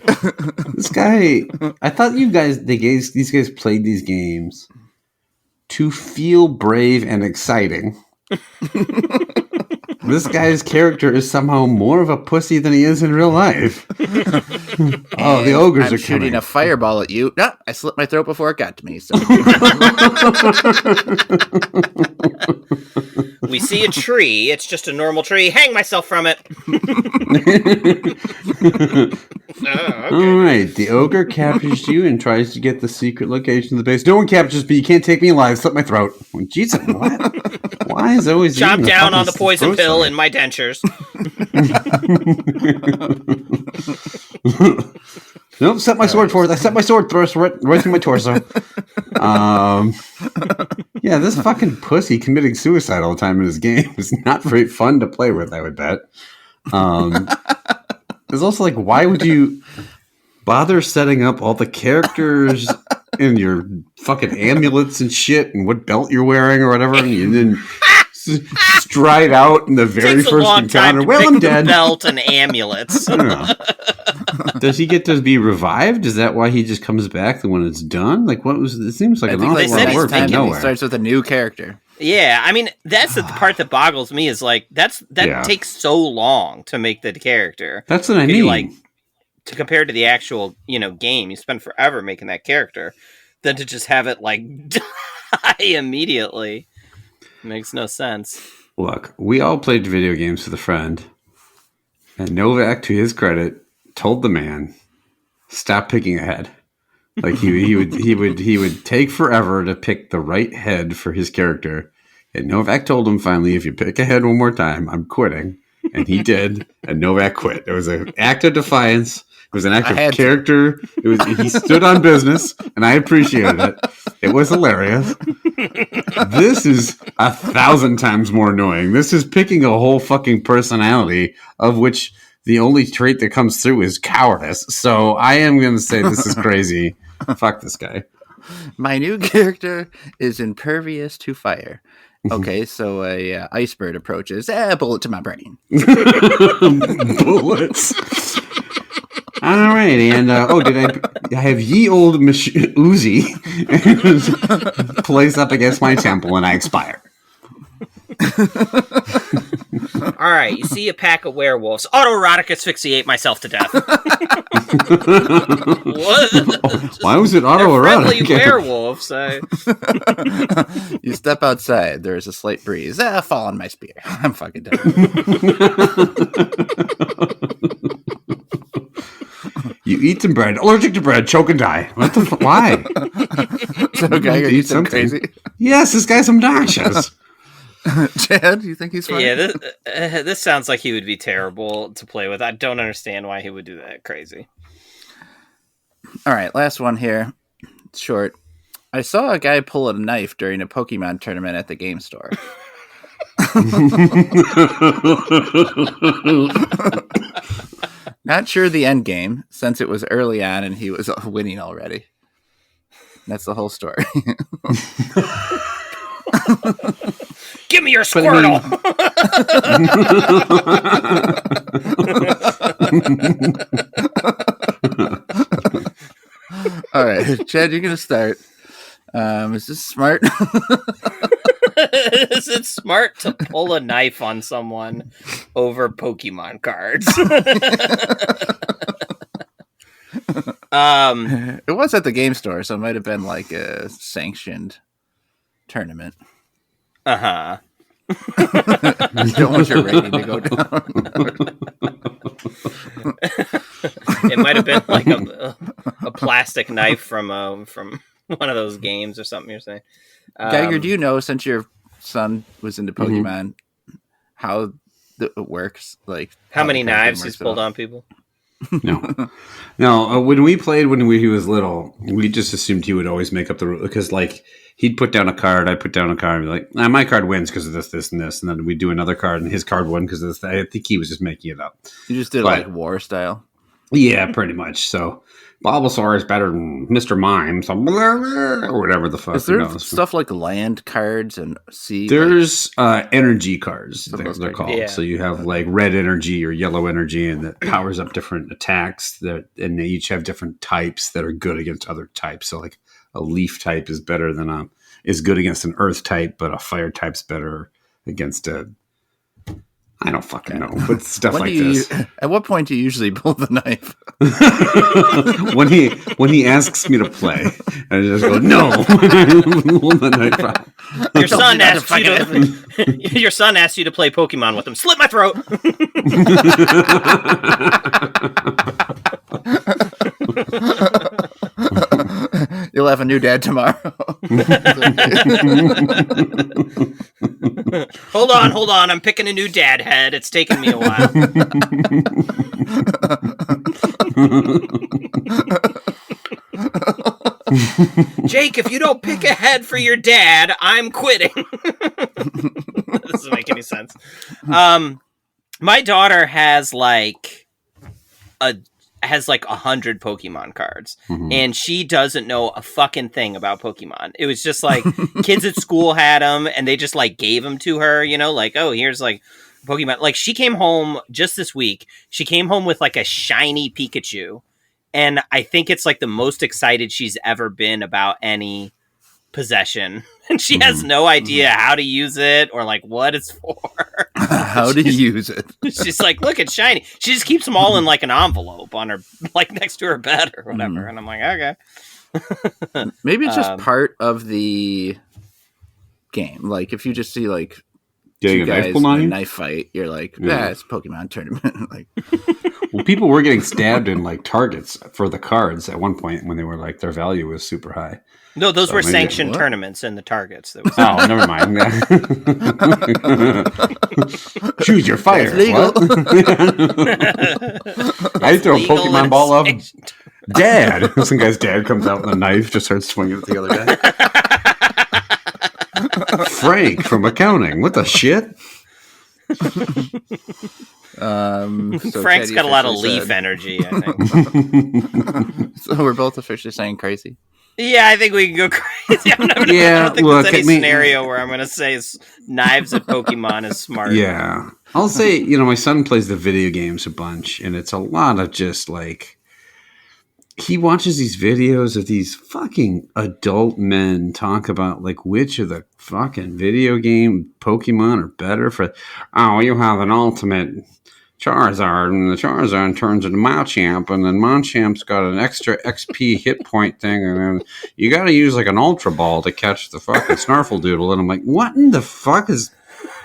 This guy... I thought these guys played these games to feel brave and exciting. This guy's character is somehow more of a pussy than he is in real life. Oh, the ogres I'm are shooting coming. a fireball at you. No, I slit my throat before it got to me. So. We see a tree. It's just a normal tree. Hang myself from it. Okay. All right, the ogre captures you and tries to get the secret location of the base. No one captures me. You can't take me alive. Slit my throat. Well, Jesus, what? Why is always Chop eating down on the poison grocery? pill in my dentures. Nope, set my sword forth. I set my sword thrust right through my torso. Yeah, this fucking pussy committing suicide all the time in his game is not very fun to play with, I would bet. It's also like, why would you bother setting up all the characters and your fucking amulets and shit and what belt you're wearing or whatever, and then stride out in the very Takes a first long time encounter? to Well, pick I'm the dead. belt and amulets. I don't know. Does he get to be revived? Is that why he just comes back when it's done? Like, what was it? Seems like I an think awful they lot said of he's work from thinking He nowhere. starts with a new character. Yeah, I mean, that's the part that boggles me is like, that Yeah. takes so long to make the character. That's what I 'Cause mean. you, like, to compare to the actual, game, you spend forever making that character, than to just have it, like, die immediately. Makes no sense. Look, we all played video games with a friend, and Novak, to his credit, told the man, "Stop picking a head." Like he would take forever to pick the right head for his character, and Novak told him finally, "If you pick a head one more time, I'm quitting." And he did, and Novak quit. It was an act of defiance. It was an act of character. He stood on business, and I appreciated it. It was hilarious. This is 1,000 times more annoying. This is picking a whole fucking personality, of which the only trait that comes through is cowardice. So I am going to say this is crazy. Fuck this guy. My new character is impervious to fire. Okay, so a ice bird approaches. Bullet to my brain. Bullets. All right, and did I have ye old Uzi placed up against my temple, and I expire. All right, you see a pack of werewolves. Autoerotic asphyxiate myself to death. What? Why was it They're autoerotic? friendly werewolves. You step outside. There is a slight breeze. Fall on my spear. I'm fucking done. You eat some bread. Allergic to bread. Choke and die. What the why? So, guy, are you something crazy? Yes, this guy's obnoxious. Chad, do you think he's funny? Yeah, this sounds like he would be terrible to play with. I don't understand why he would do that. Crazy. All right, last one here. It's short. I saw a guy pull a knife during a Pokemon tournament at the game store. Not sure the end game, since it was early on and he was winning already. That's the whole story. Give me your Squirtle! All right, Chad, you're going to start. Is this smart? Is it smart to pull a knife on someone over Pokemon cards? It was at the game store, so it might have been like a sanctioned tournament. Uh-huh. You don't want your rating to go down. It might have been like a plastic knife from one of those games or something. You're saying, Geiger, do you know, since your son was into Mhm. Pokemon, how it works? Like how the many card game knives he's works at pulled all? on people? No, no. When we played he was little, we just assumed he would always make up the rule because, like, he'd put down a card, I'd put down a card, and be like, my card wins because of this, this, and this, and then we'd do another card, and his card won because of this. I think he was just making it up. You just did it But- like war style. Yeah, pretty much. So Bulbasaur is better than Mr. Mime, so blah, blah, or whatever the fuck. Is there knows. stuff like land cards and sea? There's energy cards, Those they're cards. called. Yeah. So you have like red energy or yellow energy, and that powers up different attacks. And they each have different types that are good against other types. So like a leaf type is better than is good against an earth type, but a fire type's better against a. I don't fucking know, but stuff like this. At what point do you usually pull the knife? when he asks me to play, I just go no. Pull the knife out. Your son asked you to. Your son asked you to play Pokemon with him. Slit my throat. You'll have a new dad tomorrow. Hold on. I'm picking a new dad head. It's taken me a while. Jake, if you don't pick a head for your dad, I'm quitting. That doesn't make any sense. My daughter has like 100 Pokemon cards, and she doesn't know a fucking thing about Pokemon. It was just like kids at school had them, and they just like gave them to her. You know, like, oh, here's like Pokemon. Like, she came home just this week. She came home with like a shiny Pikachu, and I think it's like the most excited she's ever been about any possession, and she has no idea how to use it or like what it's for. How to use it? She's like, look, it's shiny. She just keeps them all in like an envelope on her, like next to her bed or whatever. And I'm like, okay. Maybe it's just part of the game. Like if you just see like Getting two a knife guys pulled in on a you? knife fight, you're like, yeah, it's a Pokemon tournament. Like, Well, people were getting stabbed in like Targets for the cards at one point when they were like their value was super high. No, those were maybe- sanctioned what? tournaments in the Targets. That was Oh, never mind. Choose your fire. It's legal. What? I throw a legal Pokemon and ball up. sanctioned. Dad. Some guy's dad comes out with a knife, just starts swinging at the other guy. Frank from accounting. What the shit? So Frank's Teddy got a lot of officially leaf said- energy, I think. So we're both officially saying crazy. Yeah, I think we can go crazy. I don't think look, there's any I mean- scenario where I'm going to say knives at Pokemon is smart. Yeah. I'll say, my son plays the video games a bunch, and it's a lot of just like, he watches these videos of these fucking adult men talk about like which of the fucking video game Pokemon are better for. Oh, you have an ultimate Charizard, and the Charizard turns into Machamp, and then Machamp's got an extra XP hit point thing, and then you got to use like an Ultra Ball to catch the fucking Snarfledoodle. And I'm like, what in the fuck is?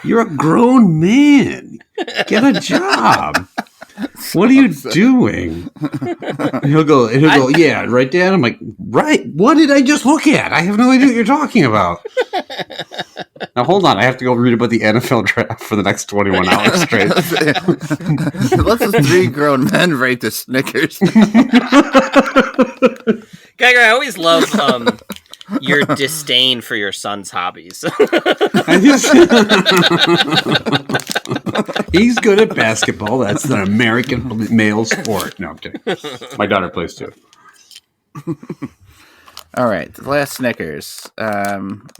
You're a grown man. Get a job. What are you doing? He'll go, yeah, right, Dad? I'm like, right. What did I just look at? I have no idea what you're talking about. Now, hold on. I have to go read about the NFL draft for the next 21 hours straight. Let's just three grown men rate the Snickers. Geiger, I always love your disdain for your son's hobbies. I just- He's good at basketball. That's an American male sport. No, I'm kidding. My daughter plays too. All right, the last Snickers.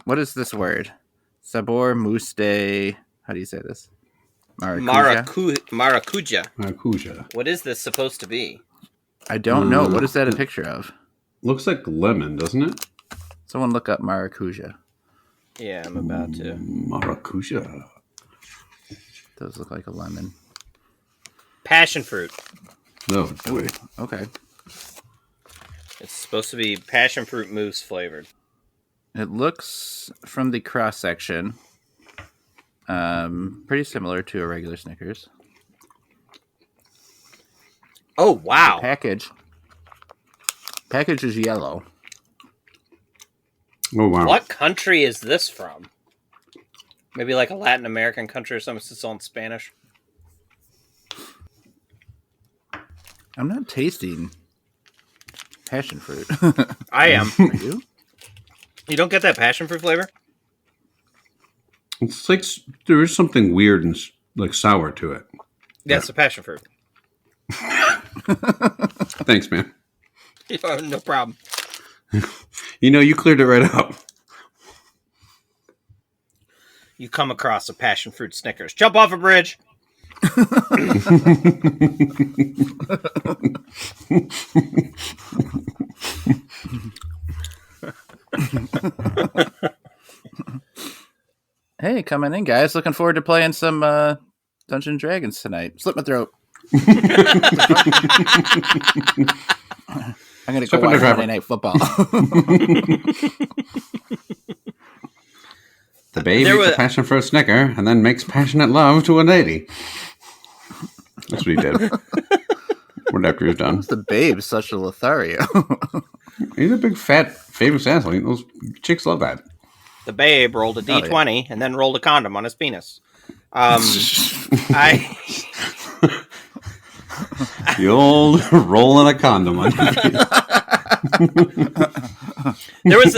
What is this word? Sabor mousse de... How do you say this? Maracuja? Maracuja. Maracuja. What is this supposed to be? I don't know. What is that a picture of? Looks like lemon, doesn't it? Someone look up Maracuja. Yeah, I'm about to. Maracuja. Does look like a lemon. Passion fruit. No, wait. Okay. It's supposed to be passion fruit mousse flavored. It looks, from the cross-section, pretty similar to a regular Snickers. Oh, wow. Package. Package is yellow. Oh, wow. What country is this from? Maybe like a Latin American country or something. It's all in Spanish. I'm not tasting passion fruit. I am. Are you? You don't get that passion fruit flavor? It's like there is something weird and like sour to it. Yeah, it's a passion fruit. Thanks, man. No problem. You cleared it right up. You come across a passion fruit Snickers. Jump off a bridge. Hey, coming in, guys. Looking forward to playing some Dungeons and Dragons tonight. Slit my throat. I'm going to go watch Monday Night Football. The babe eats a passion fruit Snicker and then makes passionate love to a lady. That's what he did. Right after he was done. The babe such a Lothario. He's a big, fat, famous asshole. Those chicks love that. The babe rolled a D20 and then rolled a condom on his penis. The old rolling a condom on your penis.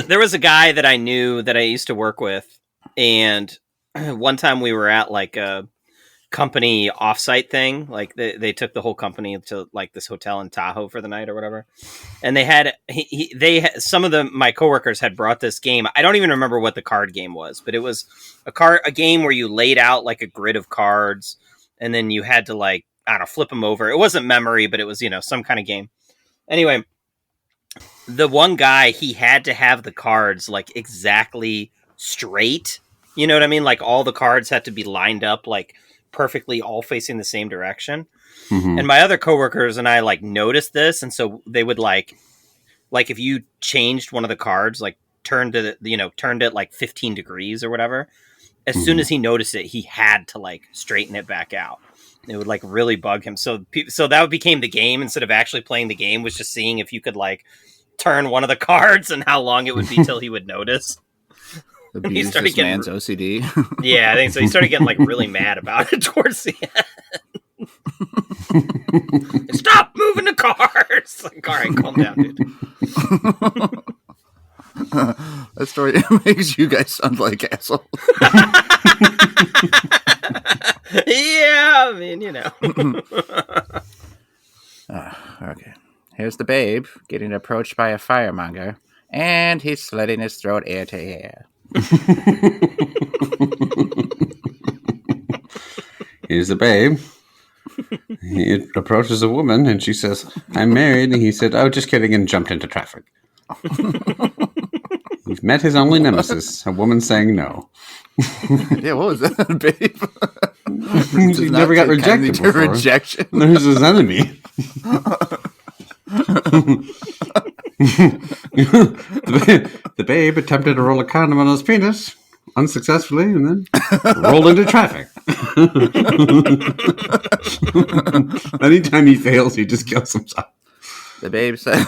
There was a guy that I knew that I used to work with, and one time we were at like a company offsite thing. Like they took the whole company to like this hotel in Tahoe for the night or whatever, and they had some of my coworkers had brought this game. I don't even remember what the card game was, but it was a game where you laid out like a grid of cards, and then you had to like, I don't know, flip them over. It wasn't memory, but it was, some kind of game. Anyway, the one guy, he had to have the cards like exactly straight. You know what I mean? Like all the cards had to be lined up like perfectly, all facing the same direction. Mm-hmm. And my other coworkers and I like noticed this, and so they would like if you changed one of the cards, like turned it like 15 degrees or whatever. As soon as he noticed it, he had to like straighten it back out. It would like really bug him. So that became the game. Instead of actually playing the game, was just seeing if you could like turn one of the cards and how long it would be till he would notice. He started getting man's OCD. Yeah, I think so. He started getting like really mad about it towards the end. Stop moving the cards! Like, all right, calm down, dude. That story makes you guys sound like assholes. Yeah, I mean, Okay. Here's the babe getting approached by a firemonger, and he's slitting his throat ear to ear. Here's the babe. He approaches a woman, and she says, "I'm married." And he said, "Oh, just kidding," and jumped into traffic. He's met his only nemesis, a woman saying no. Yeah, what was that, babe? He never got rejected before. Rejection. There's his enemy. The babe attempted to roll a condom on his penis unsuccessfully and then rolled into traffic. Anytime he fails, he just kills himself. The babe says,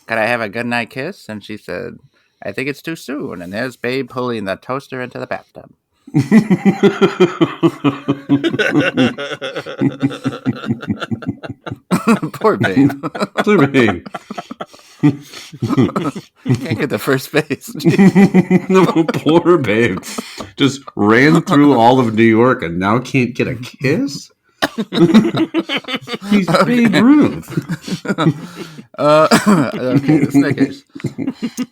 "Can I have a good night kiss?" And she said, "I think it's too soon." And there's babe pulling the toaster into the bathtub. Poor babe. Poor babe. Can't get the first base. No, poor babe. Just ran through all of New York and now can't get a kiss? He's Babe Ruth. Okay, the Snickers.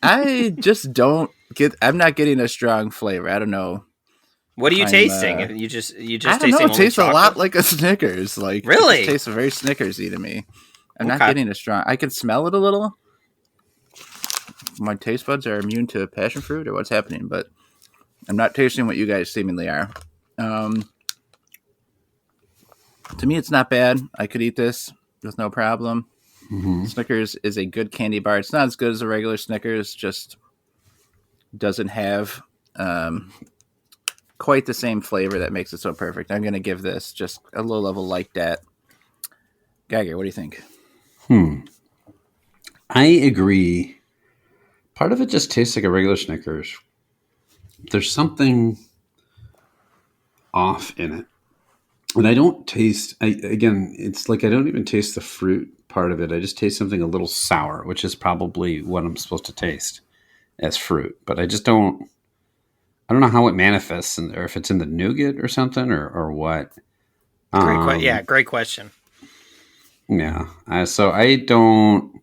I just don't get. I'm not getting a strong flavor. I don't know. What are you tasting? You just I don't know. It tastes a lot like a Snickers. Like, really, it tastes very Snickersy to me. I'm not getting a strong. I can smell it a little. My taste buds are immune to passion fruit, or what's happening, but I'm not tasting what you guys seemingly are. To me, it's not bad. I could eat this with no problem. Mm-hmm. Snickers is a good candy bar. It's not as good as a regular Snickers, just doesn't have quite the same flavor that makes it so perfect. I'm going to give this just a low level like that. Geiger, what do you think? I agree. Part of it just tastes like a regular Snickers. There's something off in it. And I don't taste, it's like I don't even taste the fruit part of it. I just taste something a little sour, which is probably what I'm supposed to taste as fruit. But I don't know how it manifests, or if it's in the nougat or something, or what. Great question. Yeah. So I don't,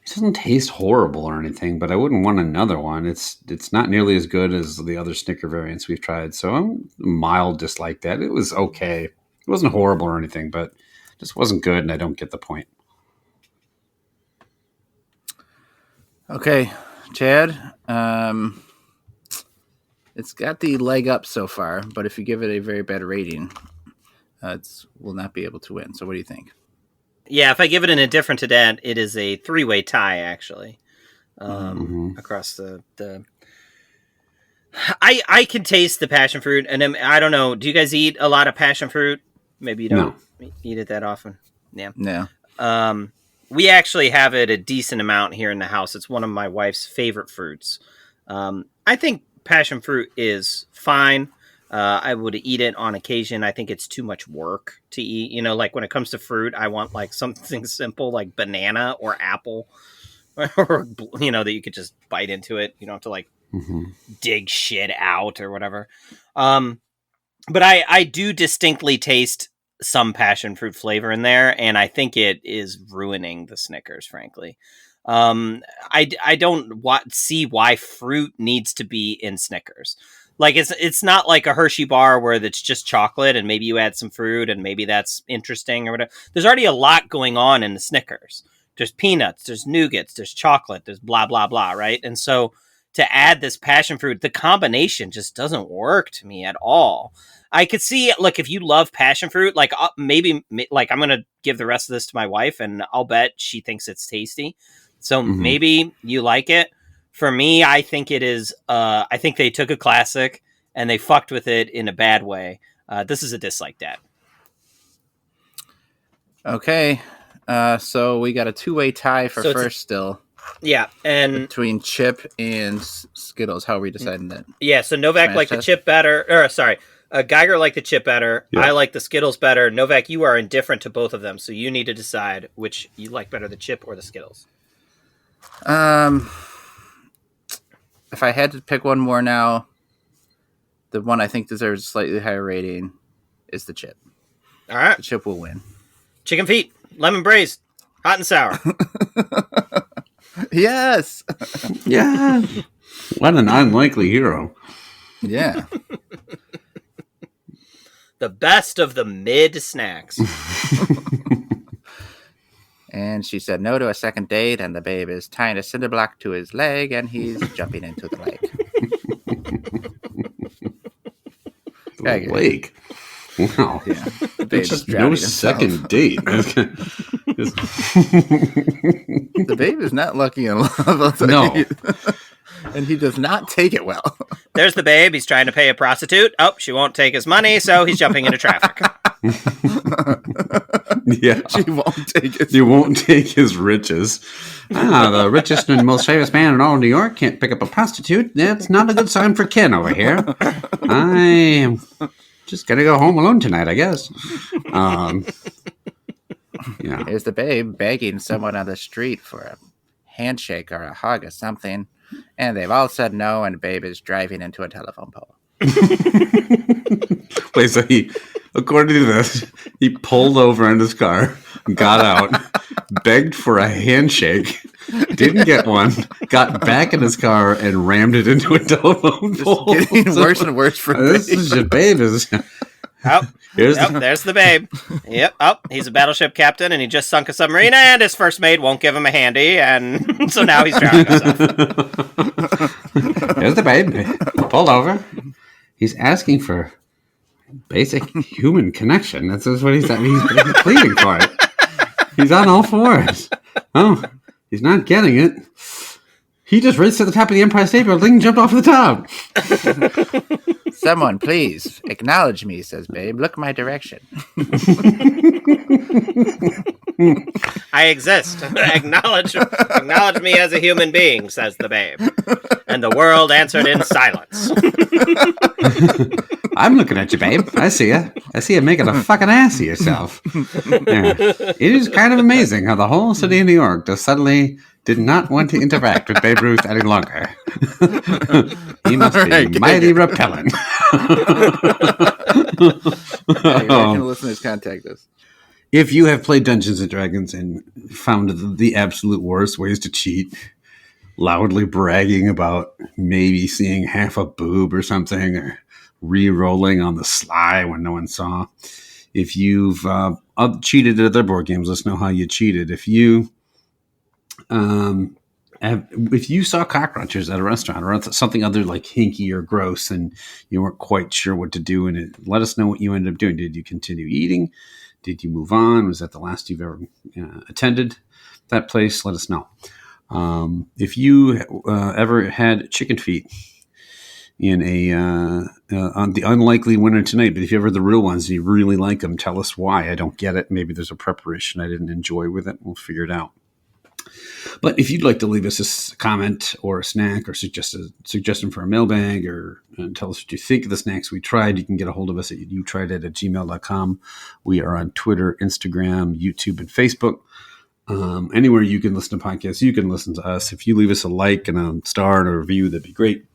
it doesn't taste horrible or anything, but I wouldn't want another one. It's not nearly as good as the other Snicker variants we've tried. So I'm mild dislike that. It was okay. It wasn't horrible or anything, but just wasn't good, and I don't get the point. Okay, Chad. It's got the leg up so far, but if you give it a very bad rating, it will not be able to win. So what do you think? Yeah, if I give it an indifferent to that, it is a 3-way tie, actually. Across the I can taste the passion fruit, and I don't know. Do you guys eat a lot of passion fruit? Maybe you don't eat it that often. Yeah. No. We actually have it a decent amount here in the house. It's one of my wife's favorite fruits. I think passion fruit is fine. I would eat it on occasion. I think it's too much work to eat. You know, like when it comes to fruit, I want like something simple like banana or apple, or that you could just bite into it. You don't have to like dig shit out or whatever. But I do distinctly taste some passion fruit flavor in there, and I think it is ruining the Snickers, frankly. I don't see why fruit needs to be in Snickers. Like it's not like a Hershey bar where it's just chocolate and maybe you add some fruit and maybe that's interesting or whatever. There's already a lot going on in the Snickers. There's peanuts, there's nougats, there's chocolate, there's blah, blah, blah, right? And so to add this passion fruit, the combination just doesn't work to me at all. I could see, look, if you love passion fruit, like maybe like I'm going to give the rest of this to my wife and I'll bet she thinks it's tasty. So maybe you like it. For me, I think it is, I think they took a classic and they fucked with it in a bad way. This is a dislike that. Okay. So we got a 2-way tie for first still. Yeah. And between Chip and Skittles. How are we deciding that? Yeah. So Novak liked the chip better. Geiger liked the chip better. Yeah. I like the Skittles better. Novak, you are indifferent to both of them. So you need to decide which you like better, the chip or the Skittles. If I had to pick one more now, the one I think deserves a slightly higher rating is the chip. All right. The chip will win. Chicken feet, lemon braised, hot and sour. Yes. Yeah. What an unlikely hero. Yeah. The best of the mid snacks. And she said no to a second date, and the babe is tying a cinder block to his leg, and he's jumping into the lake. The lake? Wow. Yeah. The babe is no second date. The babe is not lucky in love. No. And he does not take it well. There's the babe. He's trying to pay a prostitute. Oh, she won't take his money, so he's jumping into traffic. Yeah. She won't take it. You won't take his riches. The richest and most famous man in all New York can't pick up a prostitute. That's not a good sign for Ken over here. I am just going to go home alone tonight, I guess. Yeah. Here's the babe begging someone on the street for a handshake or a hug or something. And they've all said no, and babe is driving into a telephone pole. Wait, so according to this, he pulled over in his car, got out, begged for a handshake, didn't get one, got back in his car, and rammed it into a telephone pole. It's getting worse and worse for this babe. Is your babe. There's the babe. Yep. Oh, he's a battleship captain, and he just sunk a submarine, and his first mate won't give him a handy, and so now he's drowning himself. There's the babe. He pulled over. He's asking for basic human connection. That's what he's pleading for it. He's on all fours. Oh, he's not getting it. He just raced to the top of the Empire State Building and jumped off the top. Someone, please, acknowledge me, says Babe. Look my direction. I exist. acknowledge me as a human being, says the Babe. And the world answered in silence. I'm looking at you, Babe. I see you. I see you making a fucking ass of yourself. Yeah. It is kind of amazing how the whole city of New York just suddenly did not want to interact with Babe Ruth any longer. He must be mighty repellent. Where can listeners contact us? If you have played Dungeons and Dragons and found the absolute worst ways to cheat, loudly bragging about maybe seeing half a boob or something, or re-rolling on the sly when no one saw. If you've cheated at other board games, let us know how you cheated. If you saw cockroaches at a restaurant or something other like hinky or gross and you weren't quite sure what to do in it, let us know what you ended up doing. Did you continue eating? Did you move on? Was that the last you've ever attended that place? Let us know. If you ever had chicken feet in on the unlikely winner tonight, but if you ever the real ones and you really like them, tell us why. I don't get it. Maybe there's a preparation I didn't enjoy with it. We'll figure it out. But if you'd like to leave us a comment or a snack or suggest a suggestion for a mailbag or tell us what you think of the snacks we tried, you can get a hold of us at youtrieddat@gmail.com. We are on Twitter, Instagram, YouTube, and Facebook. Anywhere you can listen to podcasts, you can listen to us. If you leave us a like and a star and a review, that'd be great.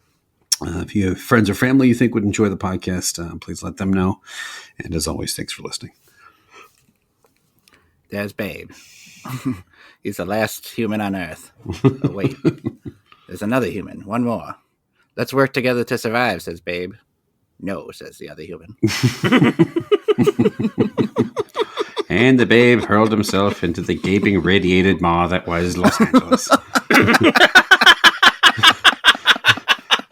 If you have friends or family you think would enjoy the podcast, please let them know. And as always, thanks for listening. There's Babe. He's the last human on Earth. Oh, wait. There's another human. One more. Let's work together to survive, says Babe. No, says the other human. And the Babe hurled himself into the gaping, radiated maw that was Los Angeles.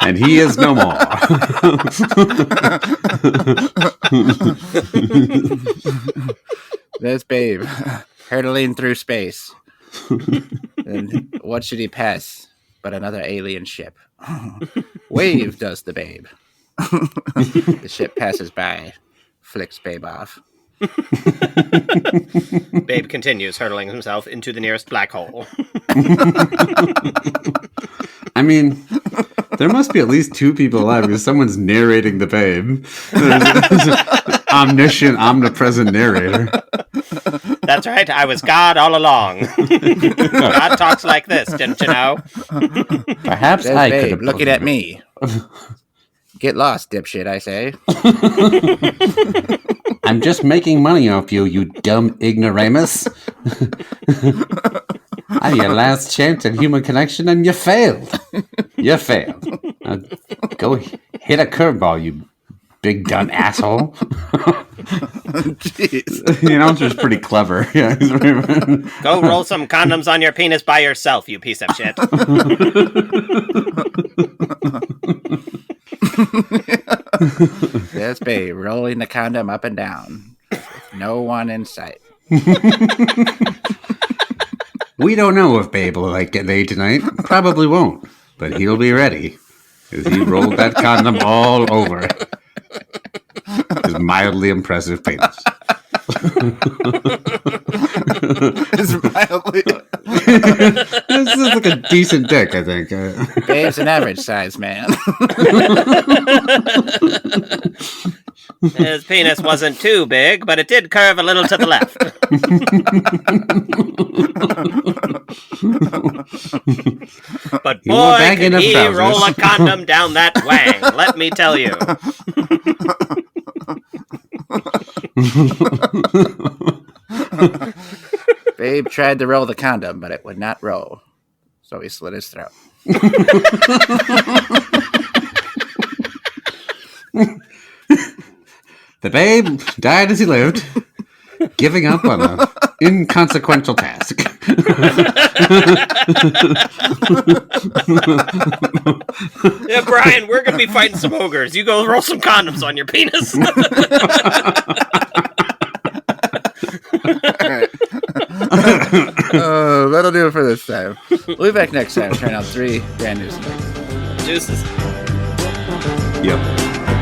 And he is no more. There's Babe, hurtling through space. And what should he pass but another alien ship? Wave, does the Babe. The ship passes by, flicks Babe off. Babe continues hurtling himself into the nearest black hole. I mean, there must be at least two people alive because someone's narrating the Babe. Omniscient, omnipresent narrator. That's right, I was God all along. God talks like this, didn't you know? Perhaps There's I Babe could have looking at me. Get lost, dipshit, I say. I'm just making money off you, you dumb ignoramus. I'm your last chance at human connection, and you failed. You failed. Now go hit a curveball, you big dumb asshole. Jeez. The announcer's pretty clever. Yeah, Go roll some condoms on your penis by yourself, you piece of shit. There's Babe rolling the condom up and down. With no one in sight. We don't know if Babe will like get laid tonight. Probably won't. But he'll be ready. As he rolled that condom all over his mildly impressive penis. It's mildly. This is like a decent dick, I think. Babe's an average size man. His penis wasn't too big, but it did curve a little to the left. But boy, can he roll a condom down that wang, let me tell you. Babe tried to roll the condom, but it would not roll. So he slit his throat. The Babe died as he lived, giving up on an inconsequential task. Yeah, Brian, we're going to be fighting some ogres. You go roll some condoms on your penis. That'll do it for this time. We'll be back next time, trying out 3 brand new snacks. Juices. Yep.